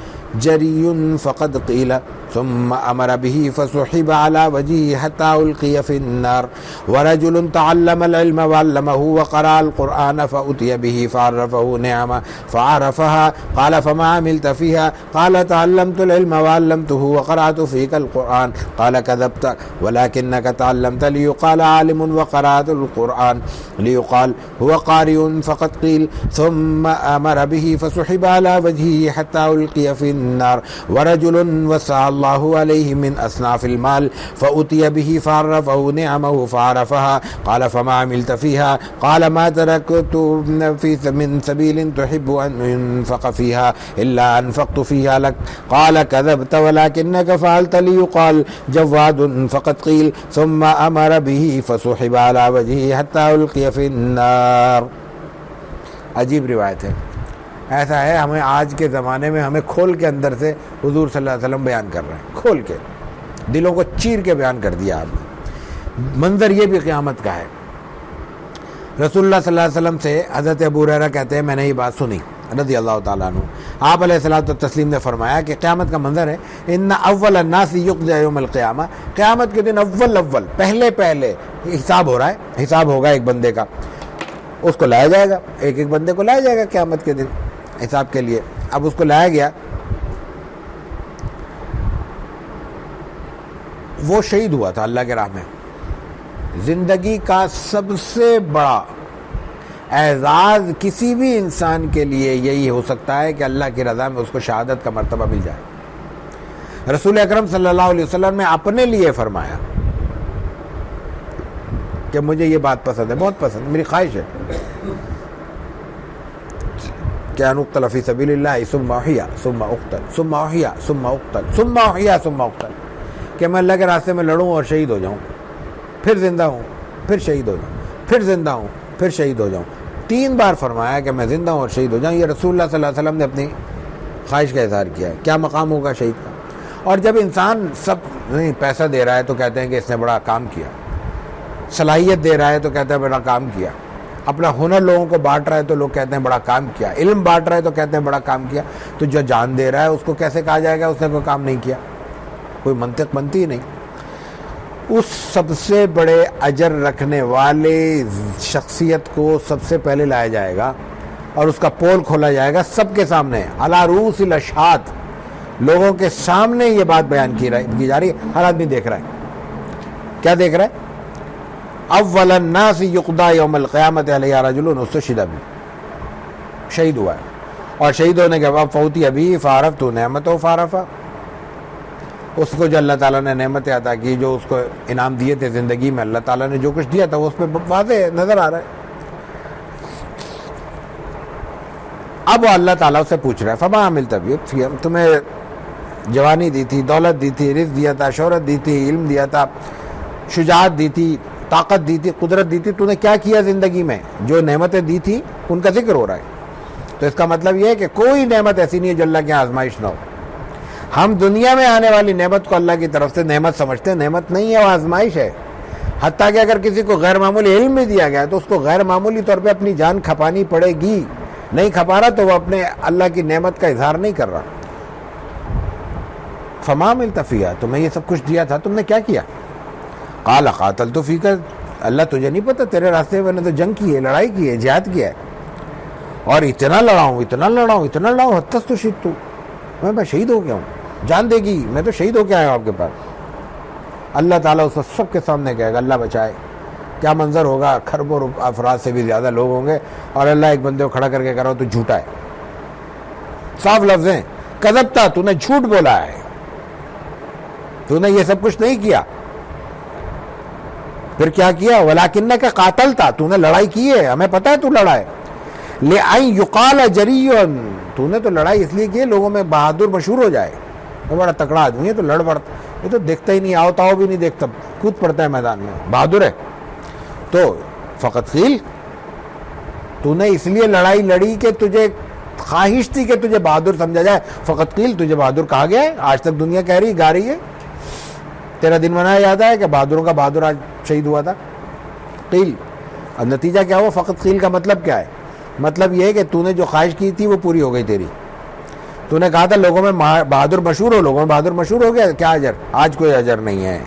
جري فقد قيل ثم أمر به فسحب على وجهه حتى ألقي في النار ورجل تعلم العلم وعلمه وقرأ القرآن فأتي به فعرفه نعمة فعرفها قال فما عملت فيها قال تعلمت العلم وعلمته وقرأت فيك القرآن قال كذبت ولكنك تعلمت ليقال عالم وقرأت القرآن ليقال هو قارئ فقد قيل ثم أمر به فسحب على وجهه حتى ألقي في النار ورجل وسع الله عليه من أصناف المال فأتي به فعرفه نعمه فعرفها قال فما عملت فيها قال ما تركت من سبيل تحب أن ينفق فيها إلا أنفقت فيها لك قال كذبت ولكنك فعلت ليقال جواد فقد قيل ثم أمر به فسحب على وجهه حتى ألقي في النار۔ عجیب روایت ہے، ایسا ہے ہمیں آج کے زمانے میں ہمیں کھول کے اندر سے حضور صلی اللہ علیہ وسلم بیان کر رہے ہیں، کھول کے دلوں کو چیر کے بیان کر دیا آپ نے۔ منظر یہ بھی قیامت کا ہے۔ رسول اللہ صلی اللہ علیہ وسلم سے حضرت ابو ہریرہ کہتے ہیں میں نے یہ بات سنی رضی اللہ تعالیٰ عنہ، آپ علیہ الصلوۃ والتسلیم نے فرمایا کہ قیامت کا منظر ہے ان اول الناس یقضى یوم القیامہ، قیامت کے دن اول پہلے حساب ہو رہا ہے، حساب ہوگا ایک بندے کا، اس کو لایا جائے گا، ایک بندے کو لایا جائے گا قیامت کے دن حساب کے لیے۔ اب اس کو لایا گیا، وہ شہید ہوا تھا اللہ کے راہ میں۔ زندگی کا سب سے بڑا اعزاز کسی بھی انسان کے لیے یہی ہو سکتا ہے کہ اللہ کی رضا میں اس کو شہادت کا مرتبہ مل جائے۔ رسول اکرم صلی اللہ علیہ وسلم نے اپنے لیے فرمایا کہ مجھے یہ بات پسند ہے، بہت پسند، میری خواہش ہے کہ ان اقتل فی سبیل اللہ ثم احیا ثم اقتل ثم احیا ثم اقتل ثم احیا ثم اقتل، کہ میں اللہ کے راستے میں لڑوں اور شہید ہو جاؤں، پھر زندہ ہوں، پھر شہید ہو جاؤں، پھر زندہ ہوں، پھر شہید ہو جاؤں۔ 3 بار فرمایا کہ میں زندہ ہوں اور شہید ہو جاؤں۔ یہ رسول اللہ صلی اللہ علیہ وسلم نے اپنی خواہش کا اظہار کیا ہے۔ کیا مقام ہوگا شہید کا؟ اور جب انسان سب پیسہ دے رہا ہے تو کہتے ہیں کہ اس نے بڑا کام کیا، صلاحیت دے رہا ہے تو کہتے ہیں بڑا کام کیا، اپنا ہنر لوگوں کو بانٹ رہا ہے تو لوگ کہتے ہیں بڑا کام کیا، علم بانٹ رہا ہے تو کہتے ہیں بڑا کام کیا، تو جو جان دے رہا ہے اس کو کیسے کہا جائے گا اس نے کوئی کام نہیں کیا؟ کوئی منطق بنتی ہی نہیں۔ اس سب سے بڑے اجر رکھنے والے شخصیت کو سب سے پہلے لایا جائے گا اور اس کا پول کھولا جائے گا سب کے سامنے، علی رؤوس الاشہاد، لوگوں کے سامنے یہ بات بیان کی جا رہی ہے، ہر آدمی دیکھ رہا ہے۔ کیا دیکھ رہا ہے؟ اول الناس یقضى یوم القیامۃ علیہ رجل استشہد به، شہید ہوا ہے، اور شہید ہونے کے بعد فوتی ابھی فعرفت نعمتہ فعرفہ، اس کو جو اللہ تعالیٰ نے نعمتیں عطا کی، جو اس کو انعام دیے تھے زندگی میں، اللہ تعالیٰ نے جو کچھ دیا تھا وہ اس پہ واضح نظر آ رہا ہے۔ اب وہ اللہ تعالیٰ سے پوچھ رہا ہے فما عملت به، تمہیں جوانی دی تھی، دولت دی تھی، رزق دیا تھا، شہرت دی تھی، علم دیا تھا، شجاعت دی تھی، طاقت دی تھی، قدرت دی تھی، تو نے کیا کیا زندگی میں؟ جو نعمتیں دی تھی ان کا ذکر ہو رہا ہے. تو اس کا مطلب یہ ہے کہ کوئی نعمت ایسی نہیں ہے جو اللہ کے یہاں آزمائش نہ ہو. ہم دنیا میں آنے والی نعمت کو اللہ کی طرف سے نعمت سمجھتے ہیں، نعمت نہیں ہے، وہ آزمائش ہے. حتیٰ کہ اگر کسی کو غیر معمولی علم بھی دیا گیا تو اس کو غیر معمولی طور پہ اپنی جان کھپانی پڑے گی. نہیں کھپا رہا تو وہ اپنے اللہ کی نعمت کا اظہار نہیں کر رہا. فما ملت فیہا، تمہیں یہ سب کچھ دیا تھا، تم نے کیا کیا؟ قال قاتلت فیک، اللہ تجھے نہیں پتہ تیرے راستے میں نے تو جنگ کی ہے، لڑائی کی ہے، جہاد کیا ہے، اور اتنا لڑاؤں اتنا لڑاؤں اتنا لڑاؤں، حتی استشہدت، میں شہید ہو گیا ہوں، جان دے گی، میں تو شہید ہو کے آیا ہوں آپ کے پاس. اللہ تعالیٰ اس وقت سب کے سامنے کہے گا اللہ بچائے. کیا منظر ہوگا، کھربوں افراد سے بھی زیادہ لوگ ہوں گے، اور اللہ ایک بندے کو کھڑا کر کے کہہ رہا ہو تو جھوٹا ہے. صاف لفظ ہیں، کذبتا، تو نے جھوٹ بولا ہے، تو نے یہ سب کچھ نہیں کیا. پھر کیا کیا؟ ولیکنک قاتلتا، تو نے لڑائی کی ہے، ہمیں پتہ ہے تو لڑا ہے. لأن یقال جریٌ، تو نے تو لڑائی اس لیے کی ہے لوگوں میں بہادر مشہور ہو جائے، وہ بڑا تکڑا آدمی ہے تو لڑ پڑتا، یہ تو دیکھتا ہی نہیں، آؤ تاؤ بھی نہیں دیکھتا، کود پڑتا ہے میدان میں، بہادر ہے. تو فقط قیل، تو نے اس لیے لڑائی لڑی کہ تجھے خواہش تھی کہ تجھے بہادر سمجھا جائے. فقط قیل، تجھے بہادر کہا گیا ہے، آج تک دنیا کہہ رہی گا رہی ہے. تیرا دن منایا جاتا ہے کہ بہادروں کا بہادر آج شہید ہوا تھا. قیل، اب نتیجہ کیا ہوا؟ فقط قیل کا مطلب کیا ہے؟ مطلب یہ ہے کہ تو نے جو خواہش کی تھی وہ پوری ہو گئی تیری. تو نے کہا تھا لوگوں میں بہادر مشہور ہو، لوگوں میں بہادر مشہور ہو گیا، کیا اجر؟ آج کوئی اجر نہیں ہے،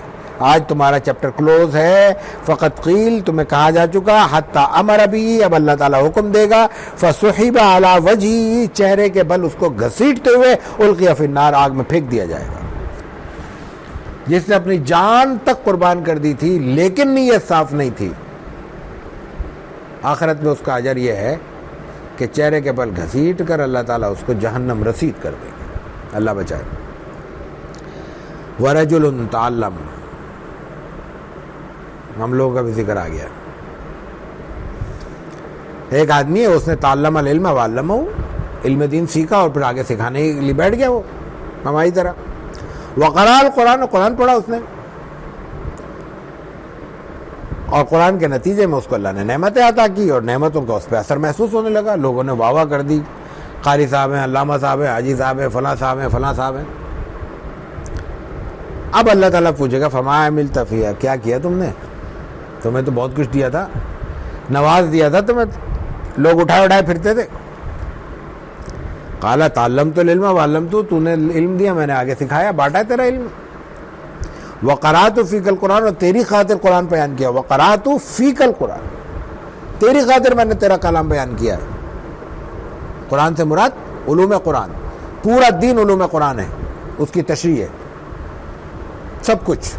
آج تمہارا چیپٹر کلوز ہے. فقط قیل، تمہیں کہا جا چکا. حتی امر بھی، اب اللہ تعالیٰ حکم دے گا. فسحب علی وجہہ، چہرے کے بل اس کو گھسیٹتے ہوئے القی فی النار، آگ میں پھینک دیا جائے گا. جس نے اپنی جان تک قربان کر دی تھی لیکن نیت صاف نہیں تھی، آخرت میں اس کا اجر یہ ہے کہ چہرے کے بل گھسیٹ کر اللہ تعالیٰ اس کو جہنم رسید کر دے گا. اللہ بچائے. ورجل تعلم، ہم لوگوں کا بھی ذکر آ گیا. ایک آدمی ہے، اس نے تعلم العلم وعلمہ، علم دین سیکھا اور پھر آگے سکھانے کے لیے بیٹھ گیا. وہ ہماری طرح. وقرأ القرآن، قرآن پڑھا اس نے، اور قرآن کے نتیجے میں اس کو اللہ نے نعمتیں عطا کی اور نعمتوں کا اس پہ اثر محسوس ہونے لگا. لوگوں نے واہ واہ کر دی، قاری صاحب ہیں، علامہ صاحب ہیں، حاجی صاحب ہیں، فلاں صاحب ہیں، فلاں صاحب ہیں. اب اللہ تعالیٰ پوچھے گا فما عملت فیہا، کیا کیا تم نے؟ تمہیں تو بہت کچھ دیا تھا، نواز دیا تھا تمہیں، لوگ اٹھائے اٹھائے پھرتے تھے. قال تعلمت العلم وعلمت، تو نے علم دیا، میں نے آگے سکھایا، بانٹا ہے تیرا علم. وقرأت فیک القرآن، اور تیری خاطر قرآن بیان کیا. وقرأت فیک القرآن، تیری خاطر میں نے تیرا کلام بیان کیا ہے. قرآن سے مراد علوم قرآن، پورا دین علوم قرآن ہے، اس کی تشریح ہے سب کچھ.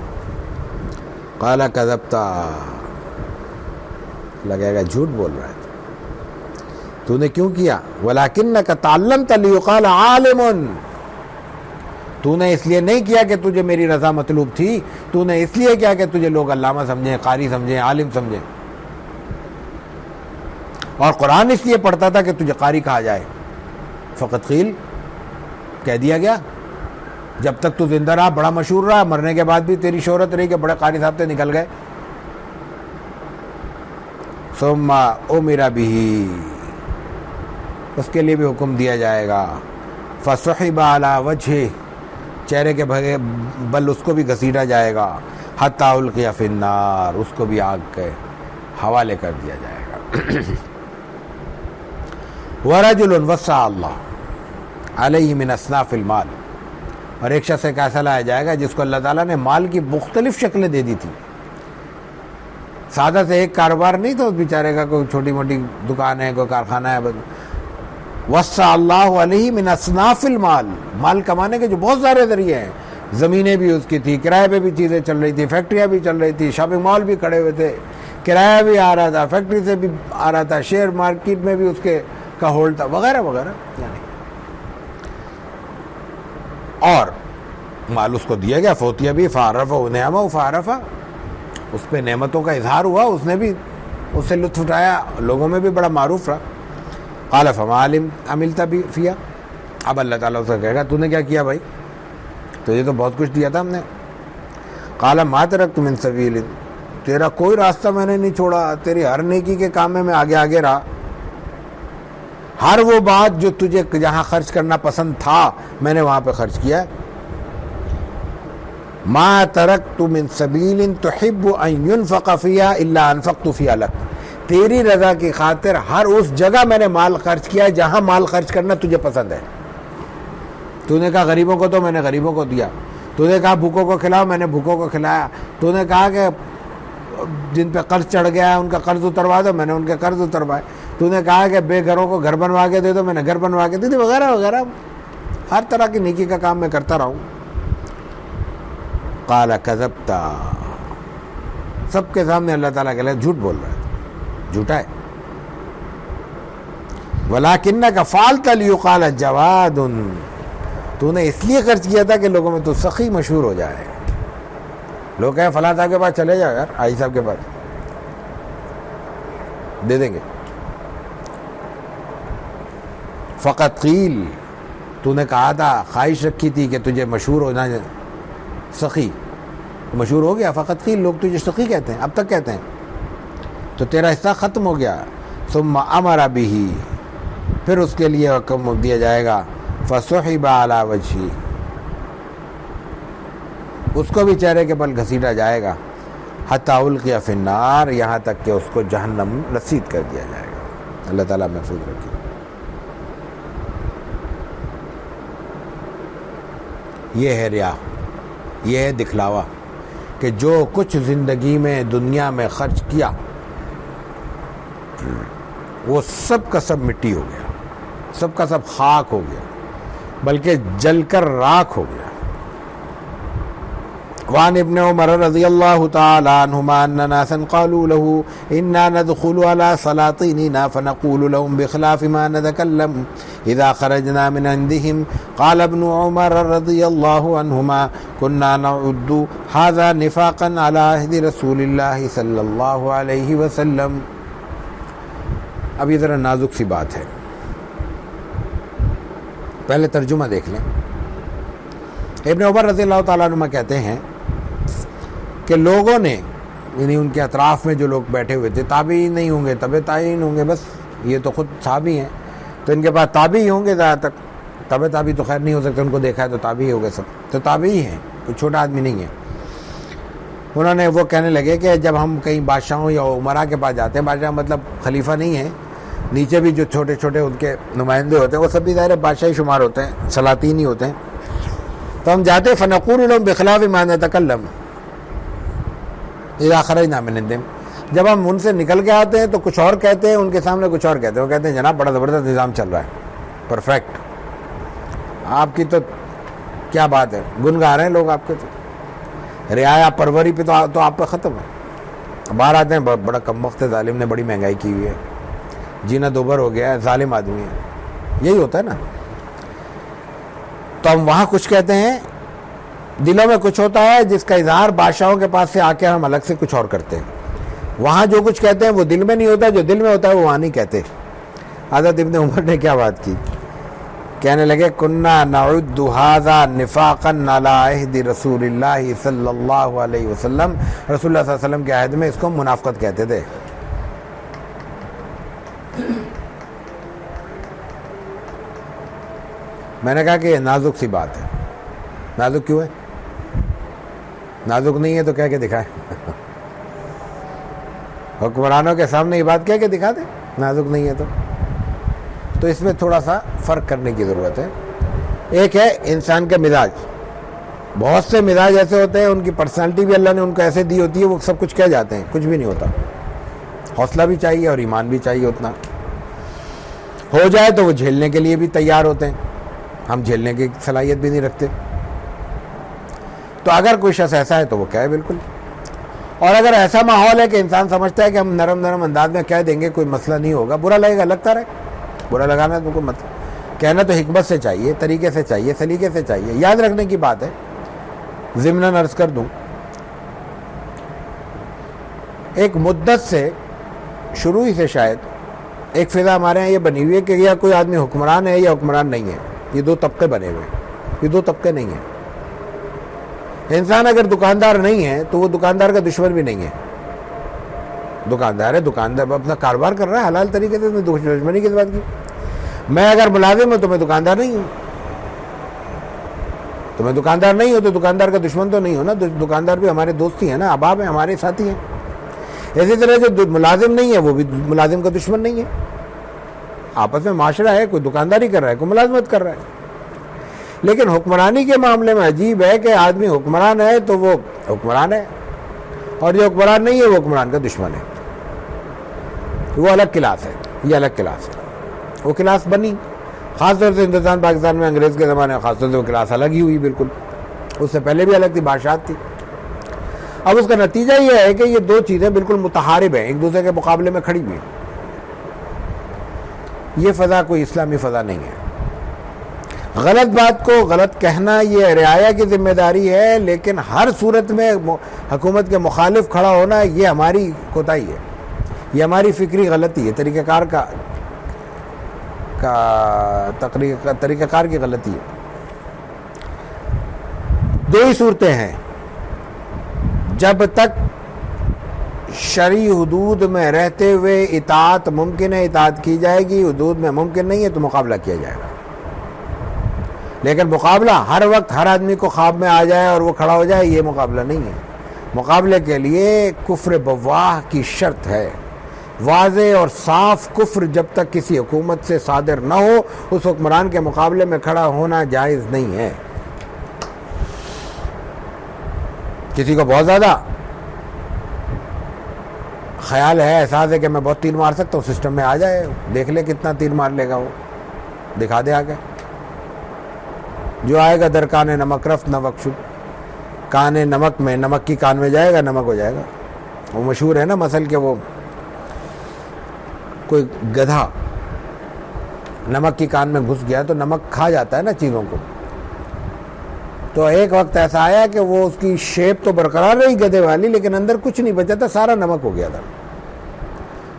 قال کذبت، لگے گا جھوٹ بول رہا ہے تو نے کیوں کیا؟ ولکنک تعلمت لیقال عالم، تو نے اس لیے نہیں کیا کہ تجھے میری رضا مطلوب تھی، تو نے اس لیے کیا کہ تجھے لوگ علامہ سمجھیں، قاری سمجھیں، عالم سمجھیں. اور قرآن اس لیے پڑھتا تھا کہ تجھے قاری کہا جائے. فقط قیل، کہہ دیا گیا. جب تک تو زندہ رہا بڑا مشہور رہا، مرنے کے بعد بھی تیری شہرت رہی کہ بڑے قاری صاحب سے نکل گئے. ثم امر به، اس کے لیے بھی حکم دیا جائے گا. فسحب علی وجہہ، چہرے کے بل اس کو بھی گھسیٹا جائے گا. حتی القی فی النار، اس کو بھی آگ کے حوالے کر دیا جائے گا. ورجل وسع اللہ علیہ من اصناف المال، اور ایک شخص ایک ایسا لایا جائے گا جس کو اللہ تعالیٰ نے مال کی مختلف شکلیں دے دی تھی. سادہ سے ایک کاروبار نہیں تو بیچارے کا کوئی چھوٹی موٹی دکان ہے، کوئی کارخانہ ہے. وسع اللہ علیہ من اصناف المال، مال کمانے کے جو بہت سارے ذریعے ہیں. زمینیں بھی اس کی تھی، کرائے پہ بھی چیزیں چل رہی تھی، فیکٹریاں بھی چل رہی تھی، شاپنگ مال بھی کھڑے ہوئے تھے، کرایہ بھی آ رہا تھا، فیکٹری سے بھی آ رہا تھا، شیئر مارکیٹ میں بھی اس کے کا ہولڈ تھا، وغیرہ وغیرہ. یعنی اور مال اس کو دیا گیا. فوتیا بھی فعرفہ نعمہ فعرفہ، اس پہ نعمتوں کا اظہار ہوا، اس نے بھی اس سے لطف اٹھایا، لوگوں میں بھی بڑا معروف رہا. قال فما عملت فیہا، اب اللہ تعالیٰ اسے کہے گا تو نے کیا کیا بھائی؟ تو یہ تو بہت کچھ دیا تھا ہم نے. قال ما ترکت من سبیل, تیرا کوئی راستہ میں نے نہیں چھوڑا, تیری ہر نیکی کے کام میں آگے آگے رہا. ہر وہ بات جو تجھے جہاں خرچ کرنا پسند تھا میں نے وہاں پہ خرچ کیا. ما ترکت من سبیل تحب ان ينفق فيها الا انفقت فيها لك, تیری رضا کی خاطر ہر اس جگہ میں نے مال خرچ کیا جہاں مال خرچ کرنا تجھے پسند ہے. تو نے کہا غریبوں کو تو میں نے غریبوں کو دیا, تو نے کہا بھوکوں کو کھلاؤ میں نے بھوکوں کو کھلایا, تو نے کہا کہ جن پہ قرض چڑھ گیا ہے ان کا قرض اتروا دو میں نے ان کے قرض اتروائے, تو نے کہا کہ بے گھروں کو گھر بنوا کے دے دو میں نے گھر بنوا کے دے دی, وغیرہ وغیرہ. ہر طرح کی نیکی کا کام میں کرتا رہا ہوں. قال کذبت, سب کے سامنے اللہ تعالیٰ کے لیے جھوٹ بول رہا ہے, جھوٹا ہے. ولکنک فعلت لیقال جواد, تو نے اس لیے خرچ کیا تھا کہ لوگوں میں تو سخی مشہور ہو جائے. لوگ کہیں فلاں صاحب کے پاس چلے جاؤ یار, آئی صاحب کے پاس دے دیں گے. فقط قیل, تو نے کہا تھا خواہش رکھی تھی کہ تجھے مشہور ہونا سخی, مشہور ہو گیا. فقط قیل, لوگ تجھے سخی کہتے ہیں اب تک کہتے ہیں, تو تیرا حصہ ختم ہو گیا. ثم امر به, پھر اس کے لیے حکم دیا جائے گا. فسحب علی وجهه, اس کو بھی چہرے کے بل گھسیٹا جائے گا. حتی القی فی النار, یہاں تک کہ اس کو جہنم رسید کر دیا جائے گا. اللہ تعالیٰ محفوظ رکھے. یہ ہے ریا, یہ ہے دکھلاوا, کہ جو کچھ زندگی میں دنیا میں خرچ کیا وہ سب کا سب مٹی ہو گیا, سب کا سب خاک ہو گیا, بلکہ جل کر راکھ ہو گیا. وعن ابن عمر رضی اللہ تعالی عنہما ان ناسا قالوا له انا ندخل على سلاطیننا فنقول لهم بخلاف ما نتكلم اذا خرجنا من عندهم. قال ابن عمر رضی اللہ عنہما كنا نعد هذا نفاقا على عهد رسول اللہ صلی اللہ علیہ وسلم. اب یہ ذرا نازک سی بات ہے, پہلے ترجمہ دیکھ لیں. ابن عمر رضی اللہ تعالیٰ عنہ کہتے ہیں کہ لوگوں نے, یعنی ان کے اطراف میں جو لوگ بیٹھے ہوئے تھے, تابعین نہیں ہوں گے, تبع تابعین ہوں گے, بس یہ تو خود صحابی ہیں, تو ان کے پاس تابعی ہوں گے زیادہ تک. تبع تابعی تو خیر نہیں ہو سکتے, ان کو دیکھا ہے تو تابعی ہو گئے سب, تو تابعی ہیں, کوئی چھوٹا آدمی نہیں ہے. انہوں نے وہ کہنے لگے کہ جب ہم کہیں بادشاہوں یا عمرا کے پاس جاتے ہیں, بادشاہ مطلب خلیفہ نہیں ہے, نیچے بھی جو چھوٹے چھوٹے ان کے نمائندے ہوتے ہیں وہ سب بھی ظاہر بادشاہی شمار ہوتے ہیں, سلاطین ہی ہوتے ہیں. تو ہم جاتے فنقول لهم بخلاف ما نتكلم اذا خرجنا من عندهم, جب ہم ان سے نکل کے آتے ہیں تو کچھ اور کہتے ہیں, ان کے سامنے کچھ اور کہتے ہیں. وہ کہتے ہیں جناب بڑا زبردست نظام چل رہا ہے, پرفیکٹ, آپ کی تو کیا بات ہے, گن گا رہے ہیں لوگ آپ کے, تو رعایا پروری پہ تو آپ پہ ختم ہے. باہر آتے ہیں بڑا کم وقت ظالم نے بڑی مہنگائی کی ہوئی ہے, جینا دوبر ہو گیا ہے, ظالم آدمی ہے, یہی ہوتا ہے نا. تو ہم وہاں کچھ کہتے ہیں, دلوں میں کچھ ہوتا ہے جس کا اظہار بادشاہوں کے پاس سے آ کے ہم الگ سے کچھ اور کرتے ہیں. وہاں جو کچھ کہتے ہیں وہ دل میں نہیں ہوتا, جو دل میں ہوتا ہے وہ وہاں نہیں کہتے. حضرت ابن عمر نے کیا بات کی, کہنے لگے کنا نعد هذا نفاقا على عهد رسول اللہ صلی اللہ علیہ وسلم, رسول اللہ صلی اللہ علیہ وسلم کے عہد میں اس کو منافقت کہتے تھے. میں نے کہا کہ یہ نازک سی بات ہے. نازک کیوں ہے؟ نازک نہیں ہے تو کہہ کے دکھائے, حکمرانوں کے سامنے یہ بات کہہ کے دکھا دے, نازک نہیں ہے تو اس میں تھوڑا سا فرق کرنے کی ضرورت ہے. ایک ہے انسان کے مزاج, بہت سے مزاج ایسے ہوتے ہیں, ان کی پرسنالٹی بھی اللہ نے ان کو ایسے دی ہوتی ہے, وہ سب کچھ کہہ جاتے ہیں, کچھ بھی نہیں ہوتا. حوصلہ بھی چاہیے اور ایمان بھی چاہیے اتنا. ہو جائے تو وہ جھیلنے کے لیے بھی تیار ہوتے ہیں, ہم جھیلنے کی صلاحیت بھی نہیں رکھتے. تو اگر کوئی شخص ایسا ہے تو وہ کہے بالکل. اور اگر ایسا ماحول ہے کہ انسان سمجھتا ہے کہ ہم نرم نرم انداز میں کہہ دیں گے, کوئی مسئلہ نہیں ہوگا, برا لگے گا, لگتا رہے, برا لگانا تو کوئی مطلب, کہنا تو حکمت سے چاہیے, طریقے سے چاہیے, سلیقے سے چاہیے. یاد رکھنے کی بات ہے, ضمناً عرض کر دوں, ایک مدت سے, شروع ہی سے شاید, ایک فضا ہمارے یہاں یہ بنی ہوئی ہے کہ یا کوئی آدمی حکمران ہے یا حکمران نہیں ہے. یہ دو طبقے بنے ہوئے ہیں, یہ دو طبقے نہیں ہیں. انسان اگر دکاندار نہیں ہے تو وہ دکاندار کا دشمن بھی نہیں ہے. دکاندار ہے، دکاندار اپنا کاروبار کر رہا ہے حلال طریقے سے، دشمنی کس بات کی؟ میں اگر ملازم ہوں تو میں دکاندار نہیں ہوں. تو میں دکاندار نہیں ہوں تو دکاندار کا دشمن تو نہیں ہوں نا. دکاندار بھی ہمارے دوست ہی ہیں نا، احباب ہیں، ہمارے ساتھی ہیں. اسی طرح جو ملازم نہیں ہے وہ بھی ملازم کا دشمن نہیں ہے. آپس میں معاشرہ ہے، کوئی دکانداری کر رہا ہے، کوئی ملازمت کر رہا ہے. لیکن حکمرانی کے معاملے میں عجیب ہے کہ آدمی حکمران ہے تو وہ حکمران ہے، اور جو حکمران نہیں ہے وہ حکمران کا دشمن ہے. وہ الگ کلاس ہے، یہ الگ کلاس ہے. وہ کلاس بنی خاص طور سے ہندوستان پاکستان میں انگریز کے زمانے میں، خاص طور سے وہ کلاس الگ ہی ہوئی بالکل. اس سے پہلے بھی الگ تھی، بادشاہت تھی. اب اس کا نتیجہ یہ ہے کہ یہ دو چیزیں بالکل متحارب ہیں، ایک دوسرے کے مقابلے میں کھڑی ہوئی. یہ فضا کوئی اسلامی فضا نہیں ہے. غلط بات کو غلط کہنا یہ رعایا کی ذمہ داری ہے، لیکن ہر صورت میں حکومت کے مخالف کھڑا ہونا یہ ہماری کوتاہی ہے، یہ ہماری فکری غلطی ہے، طریقہ کار کی غلطی ہے. دو ہی صورتیں ہیں، جب تک شرعی حدود میں رہتے ہوئے اطاعت ممکن ہے اطاعت کی جائے گی، حدود میں ممکن نہیں ہے تو مقابلہ کیا جائے گا. لیکن مقابلہ ہر وقت ہر آدمی کو خواب میں آ جائے اور وہ کھڑا ہو جائے، یہ مقابلہ نہیں ہے. مقابلے کے لیے کفر بواح کی شرط ہے. واضح اور صاف کفر جب تک کسی حکومت سے صادر نہ ہو، اس حکمران کے مقابلے میں کھڑا ہونا جائز نہیں ہے. کسی کو بہت زیادہ خیال ہے، احساس ہے کہ میں بہت تیر مار سکتا ہوں، سسٹم میں آ جائے، دیکھ لے کتنا تیر مار لے گا، وہ دکھا دے آگے. جو آئے گا در کان نمک رفت نمک شد، کان نمک میں، نمک کی کان میں جائے گا، نمک ہو جائے گا. وہ مشہور ہے نا مثل کہ وہ کوئی گدھا نمک کی کان میں گھس گیا تو نمک کھا جاتا ہے نا چیزوں کو. تو ایک وقت ایسا آیا کہ وہ اس کی شیپ تو برقرار رہی گدھے والی، لیکن اندر کچھ نہیں بچا تھا، سارا نمک ہو گیا تھا.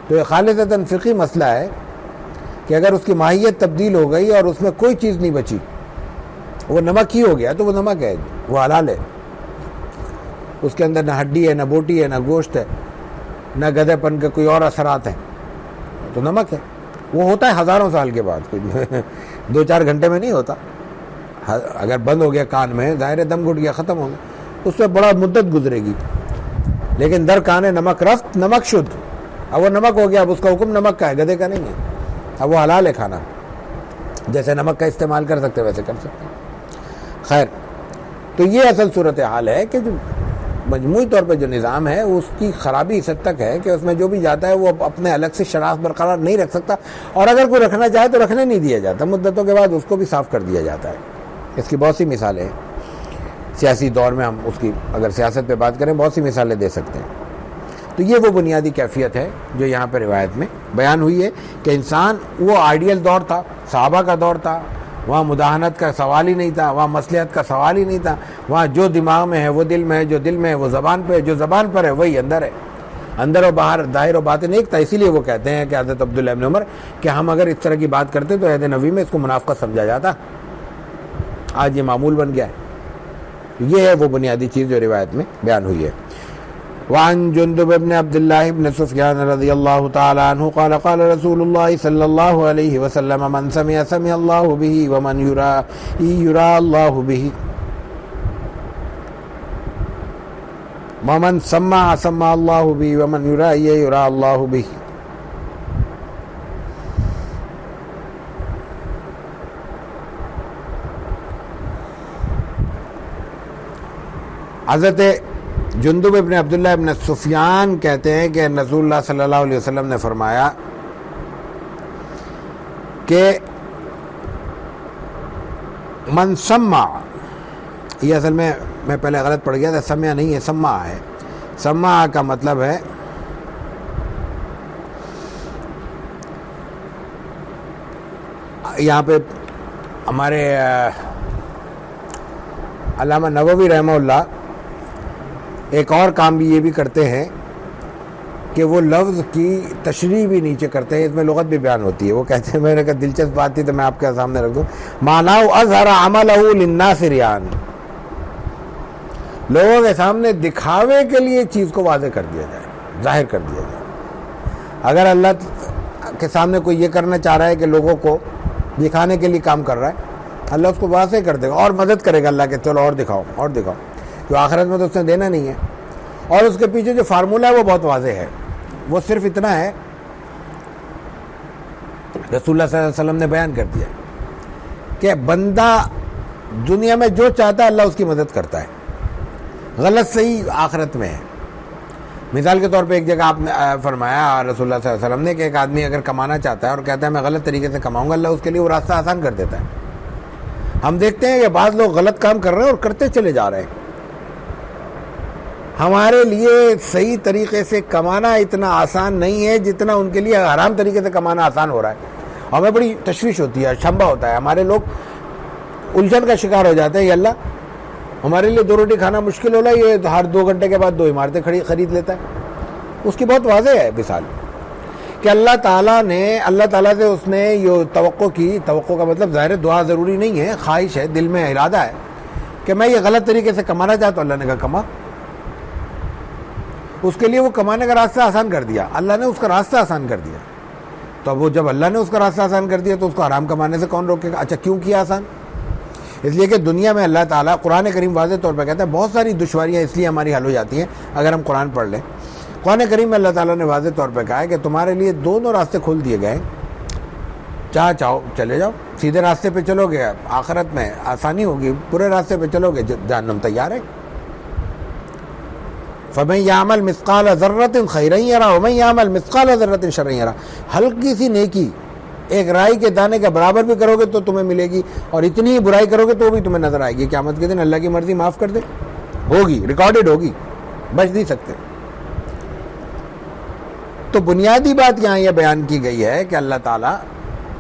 تو یہ خالصتاً فقہی مسئلہ ہے کہ اگر اس کی ماہیت تبدیل ہو گئی اور اس میں کوئی چیز نہیں بچی، وہ نمک ہی ہو گیا تو وہ نمک ہے، وہ حلال ہے. اس کے اندر نہ ہڈی ہے، نہ بوٹی ہے، نہ گوشت ہے، نہ گدھے پن کے کوئی اور اثرات ہیں، تو نمک ہے. وہ ہوتا ہے ہزاروں سال کے بعد، کوئی 2-4 گھنٹے میں نہیں ہوتا. اگر بند ہو گیا کان میں، ظاہر دم گھٹ گیا، ختم ہو گیا، اس پہ بڑا مدت گزرے گی. لیکن در کان نمک رفت نمک شد، اب وہ نمک ہو گیا، اب اس کا حکم نمک کا ہے، گدھے کا نہیں ہے. اب وہ حلال ہے کھانا، جیسے نمک کا استعمال کر سکتے ویسے کر سکتے. خیر، تو یہ اصل صورتحال ہے کہ جو مجموعی طور پہ جو نظام ہے اس کی خرابی اس حد تک ہے کہ اس میں جو بھی جاتا ہے وہ اپنے الگ سے شناخت برقرار نہیں رکھ سکتا، اور اگر کوئی رکھنا چاہے تو رکھنے نہیں دیا جاتا، مدتوں کے بعد اس کو بھی صاف کر دیا جاتا ہے. اس کی بہت سی مثالیں ہیں. سیاسی دور میں ہم اس کی اگر سیاست پہ بات کریں بہت سی مثالیں دے سکتے ہیں. تو یہ وہ بنیادی کیفیت ہے جو یہاں پہ روایت میں بیان ہوئی ہے کہ انسان، وہ آئیڈیل دور تھا، صحابہ کا دور تھا، وہاں مداہنت کا سوال ہی نہیں تھا، وہاں مصلحت کا سوال ہی نہیں تھا. وہاں جو دماغ میں ہے وہ دل میں ہے، جو دل میں ہے وہ زبان پہ ہے، جو زبان پر ہے وہی اندر ہے. اندر و باہر، ظاہر و باطن ایک تھا. اسی لیے وہ کہتے ہیں کہ حضرت عبداللہ ابن عمر کہ ہم اگر اس طرح کی بات کرتے تو عہد نبوی میں اس کو منافقت سمجھا جاتا. آج یہ معمول بن گیا ہے. یہ ہے وہ بنیادی چیز جو روایت میں بیان ہوئی ہے. وعن جندب بن عبد الله بن سفيان رضي الله تعالى عنه قال قال رسول الله صلى الله عليه وسلم من سمع سمع الله به ومن يرى الله به ومن سمع سمع الله به ومن يرى الله به. حضرت جندب ابن عبداللہ ابن سفیان کہتے ہیں کہ رسول اللہ صلی اللہ علیہ وسلم نے فرمایا کہ من سمع، یہ اصل میں پہلے غلط پڑھ گیا تھا، سمع نہیں ہے، سمع ہے. سمع کا مطلب ہے یہاں پہ ہمارے علامہ نووی رحمہ اللہ ایک اور کام بھی یہ بھی کرتے ہیں کہ وہ لفظ کی تشریح بھی نیچے کرتے ہیں، اس میں لغت بھی بیان ہوتی ہے. وہ کہتے ہیں، میں نے کہا دلچسپ بات تھی تو میں آپ کے سامنے رکھ دوں. معناہ اظہر عملہ للناس ریان، لوگوں کے سامنے دکھاوے کے لیے چیز کو واضح کر دیا جائے، ظاہر کر دیا جائے۔ اگر اللہ کے سامنے کوئی یہ کرنا چاہ رہا ہے کہ لوگوں کو دکھانے کے لیے کام کر رہا ہے، اللہ اس کو واضح کر دے گا اور مدد کرے گا اللہ کے، چلو اور دکھاؤ اور دکھاؤ، جو آخرت میں تو اس نے دینا نہیں ہے۔ اور اس کے پیچھے جو فارمولہ ہے وہ بہت واضح ہے، وہ صرف اتنا ہے، رسول اللہ صلی اللہ علیہ وسلم نے بیان کر دیا کہ بندہ دنیا میں جو چاہتا ہے اللہ اس کی مدد کرتا ہے، غلط صحیح آخرت میں ہے۔ مثال کے طور پہ ایک جگہ آپ نے فرمایا رسول اللہ صلی اللہ علیہ وسلم نے کہ ایک آدمی اگر کمانا چاہتا ہے اور کہتا ہے میں غلط طریقے سے کماؤں گا، اللہ اس کے لیے وہ راستہ آسان کر دیتا ہے۔ ہم دیکھتے ہیں کہ بعض لوگ غلط کام کر رہے ہیں اور کرتے چلے جا رہے ہیں۔ ہمارے لیے صحیح طریقے سے کمانا اتنا آسان نہیں ہے جتنا ان کے لیے حرام طریقے سے کمانا آسان ہو رہا ہے۔ ہمیں بڑی تشویش ہوتی ہے، شمبا ہوتا ہے، ہمارے لوگ الجھن کا شکار ہو جاتے ہیں، یہ اللہ ہمارے لیے 2 روٹی کھانا مشکل ہو رہا ہے، یہ ہر 2 گھنٹے کے بعد 2 عمارتیں خرید لیتا ہے۔ اس کی بہت واضح ہے مثال کہ اللہ تعالیٰ سے اس نے یہ توقع کا مطلب ظاہر ہے دعا ضروری نہیں ہے، خواہش ہے، دل میں ارادہ ہے کہ میں یہ غلط طریقے سے کمانا چاہتا ہوں، اللہ نے کہا کما۔ اس کے لیے وہ کمانے کا راستہ آسان کر دیا، اللہ نے اس کا راستہ آسان کر دیا۔ تو اب وہ جب اللہ نے اس کا راستہ آسان کر دیا تو اس کو حرام کمانے سے کون روکے گا؟ اچھا کیوں کیا آسان؟ اس لیے کہ دنیا میں اللہ تعالیٰ قرآن کریم واضح طور پہ کہتا ہے بہت ساری دشواریاں اس لیے ہماری حل ہو جاتی ہیں اگر ہم قرآن پڑھ لیں۔ قرآن کریم میں اللہ تعالیٰ نے واضح طور پہ کہا ہے کہ تمہارے لیے دونوں راستے کھول دیے گئے، جہاں چاہو چلے جاؤ، سیدھے راستے پہ چلو گے آخرت میں آسانی ہوگی، برے راستے پہ چلو گے جہنم تیار ہے۔ فَمَن يَعْمَلْ مِثْقَالَ ذَرَّةٍ خَيْرًا يَرَهُ وَمَن يَعْمَلْ مِثْقَالَ ذَرَّةٍ شَرًّا يَرَهُ۔ ہلکی سی نیکی ایک رائی کے دانے کے برابر بھی کرو گے تو تمہیں ملے گی، اور اتنی ہی برائی کرو گے تو بھی تمہیں نظر آئے گی۔ قیامت کے دن اللہ کی مرضی معاف کر دے، ہوگی، ریکارڈڈ ہوگی، بچ نہیں سکتے۔ تو بنیادی بات یہاں یہ بیان کی گئی ہے کہ اللہ تعالیٰ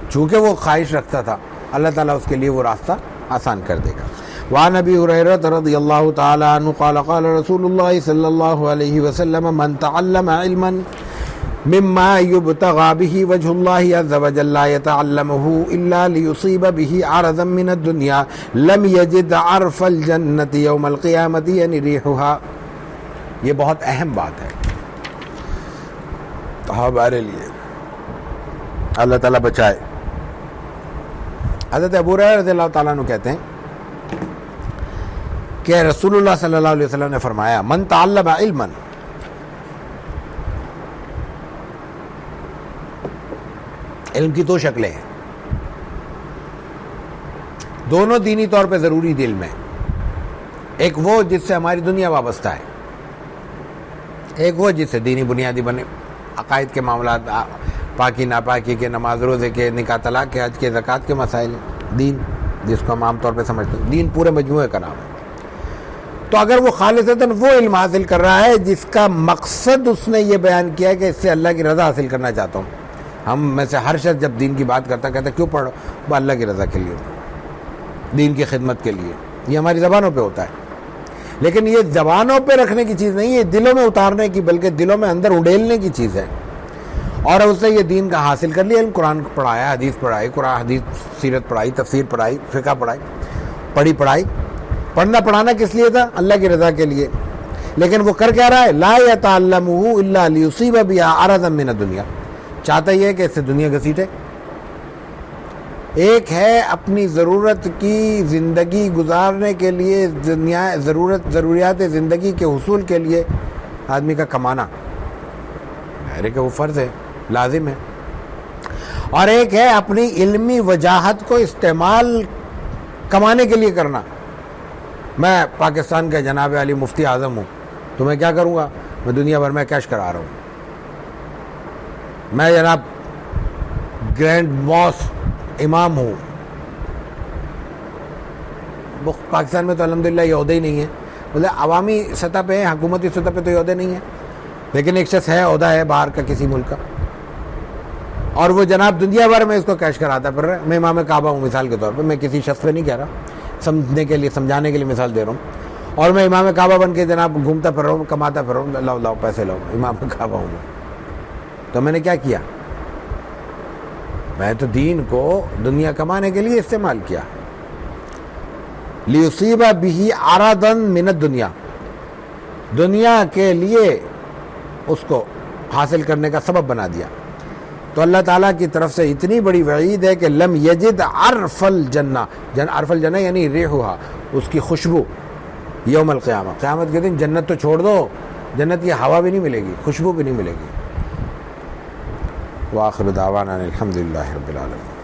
چونکہ وہ خواہش رکھتا تھا، اللہ تعالیٰ اس کے لیے وہ راستہ آسان کر دے گا۔ وعن ابی ہریرہ رضی اللہ تعالی عنہ قال قال رسول اللہ صلی اللہ علیہ وسلم من تعلم علما مما يبتغى به وجه الله عز وجل لا يتعلمه الا ليصيب به عرضا من الدنيا لم يجد عرف الجنة يوم القيامة یعنی ریحها۔ یہ بہت اہم بات ہے ہمارے لیے، اللہ تعالیٰ بچائے۔ حضرت ابو ہریرہ رضی اللہ تعالیٰ عنہ کہتے ہیں کہ رسول اللہ صلی اللہ علیہ وسلم نے فرمایا من تعلم علما، علم کی 2 شکلیں ہیں، دونوں دینی طور پہ ضروری دل میں، ایک وہ جس سے ہماری دنیا وابستہ ہے، ایک وہ جس سے دینی بنیادی بنے، عقائد کے معاملات، پاکی ناپاکی کے، نماز روزے کے، نکاح طلاق کے، حج کے، زکوٰۃ کے مسائل، دین جس کو ہم عام طور پہ سمجھتے ہیں، دین پورے مجموعے کا نام ہے۔ تو اگر وہ خالصتاً وہ علم حاصل کر رہا ہے جس کا مقصد اس نے یہ بیان کیا ہے کہ اس سے اللہ کی رضا حاصل کرنا چاہتا ہوں، ہم میں سے ہر شخص جب دین کی بات کرتا کہتا کیوں پڑھو؟ وہ اللہ کی رضا کے لیے، دین کی خدمت کے لیے، یہ ہماری زبانوں پہ ہوتا ہے، لیکن یہ زبانوں پہ رکھنے کی چیز نہیں ہے، دلوں میں اتارنے کی، بلکہ دلوں میں اندر اڈیلنے کی چیز ہے۔ اور اس نے یہ دین کا حاصل کر لیا، علم قرآن پڑھایا، حدیث پڑھائی، قرآن حدیث سیرت پڑھائی، تفسیر پڑھائی، فقہ پڑھائی، پڑھنا پڑھانا کس لیے تھا؟ اللہ کی رضا کے لیے۔ لیکن وہ کر کیا رہا ہے؟ لا يتعلمه الا ليصيب بها عرضا من الدنيا، چاہتا یہ ہے کہ اس سے دنیا گھسیٹے۔ ایک ہے اپنی ضرورت کی زندگی گزارنے کے لیے، ضروریات زندگی کے حصول کے لیے آدمی کا کمانا، ہے کہ وہ فرض ہے، لازم ہے، اور ایک ہے اپنی علمی وجاہت کو استعمال کمانے کے لیے کرنا۔ میں پاکستان کا جناب علی مفتی اعظم ہوں تو میں کیا کروں گا؟ میں دنیا بھر میں کیش کرا رہا ہوں، میں جناب گرینڈ باس امام ہوں۔ پاکستان میں تو الحمدللہ یہ عہدے ہی نہیں ہے، بولے عوامی سطح پہ ہے، حکومتی سطح پہ تو یہ عہدے نہیں ہیں، لیکن ایک شخص ہے، عہدہ ہے باہر کا کسی ملک کا، اور وہ جناب دنیا بھر میں اس کو کیش کراتا پھر رہا ہے۔ میں امام کعبہ ہوں مثال کے طور پہ، میں کسی شخص پہ نہیں کہہ رہا، سمجھنے کے لیے، سمجھانے کے لیے مثال دے رہا ہوں، اور میں امام کعبہ بن کے جناب گھومتا پھر رہا ہوں، کماتا پھر رہا ہوں، لاؤ پیسے لاؤ، امام کعبہ ہوں۔ تو میں نے کیا کیا؟ میں تو دین کو دنیا کمانے کے لیے استعمال کیا۔ لیصیب به عرضا من الدنیا، دنیا کے لیے اس کو حاصل کرنے کا سبب بنا دیا. تو اللہ تعالیٰ کی طرف سے اتنی بڑی وعید ہے کہ لم یجد عرف الجنہ، عرف الجنہ یعنی ریحھا، اس کی خوشبو، یوم القیامہ، قیامت کے دن جنت تو چھوڑ دو، جنت کی ہوا بھی نہیں ملے گی، خوشبو بھی نہیں ملے گی. وآخر دعوانا الحمدللہ رب العالمین.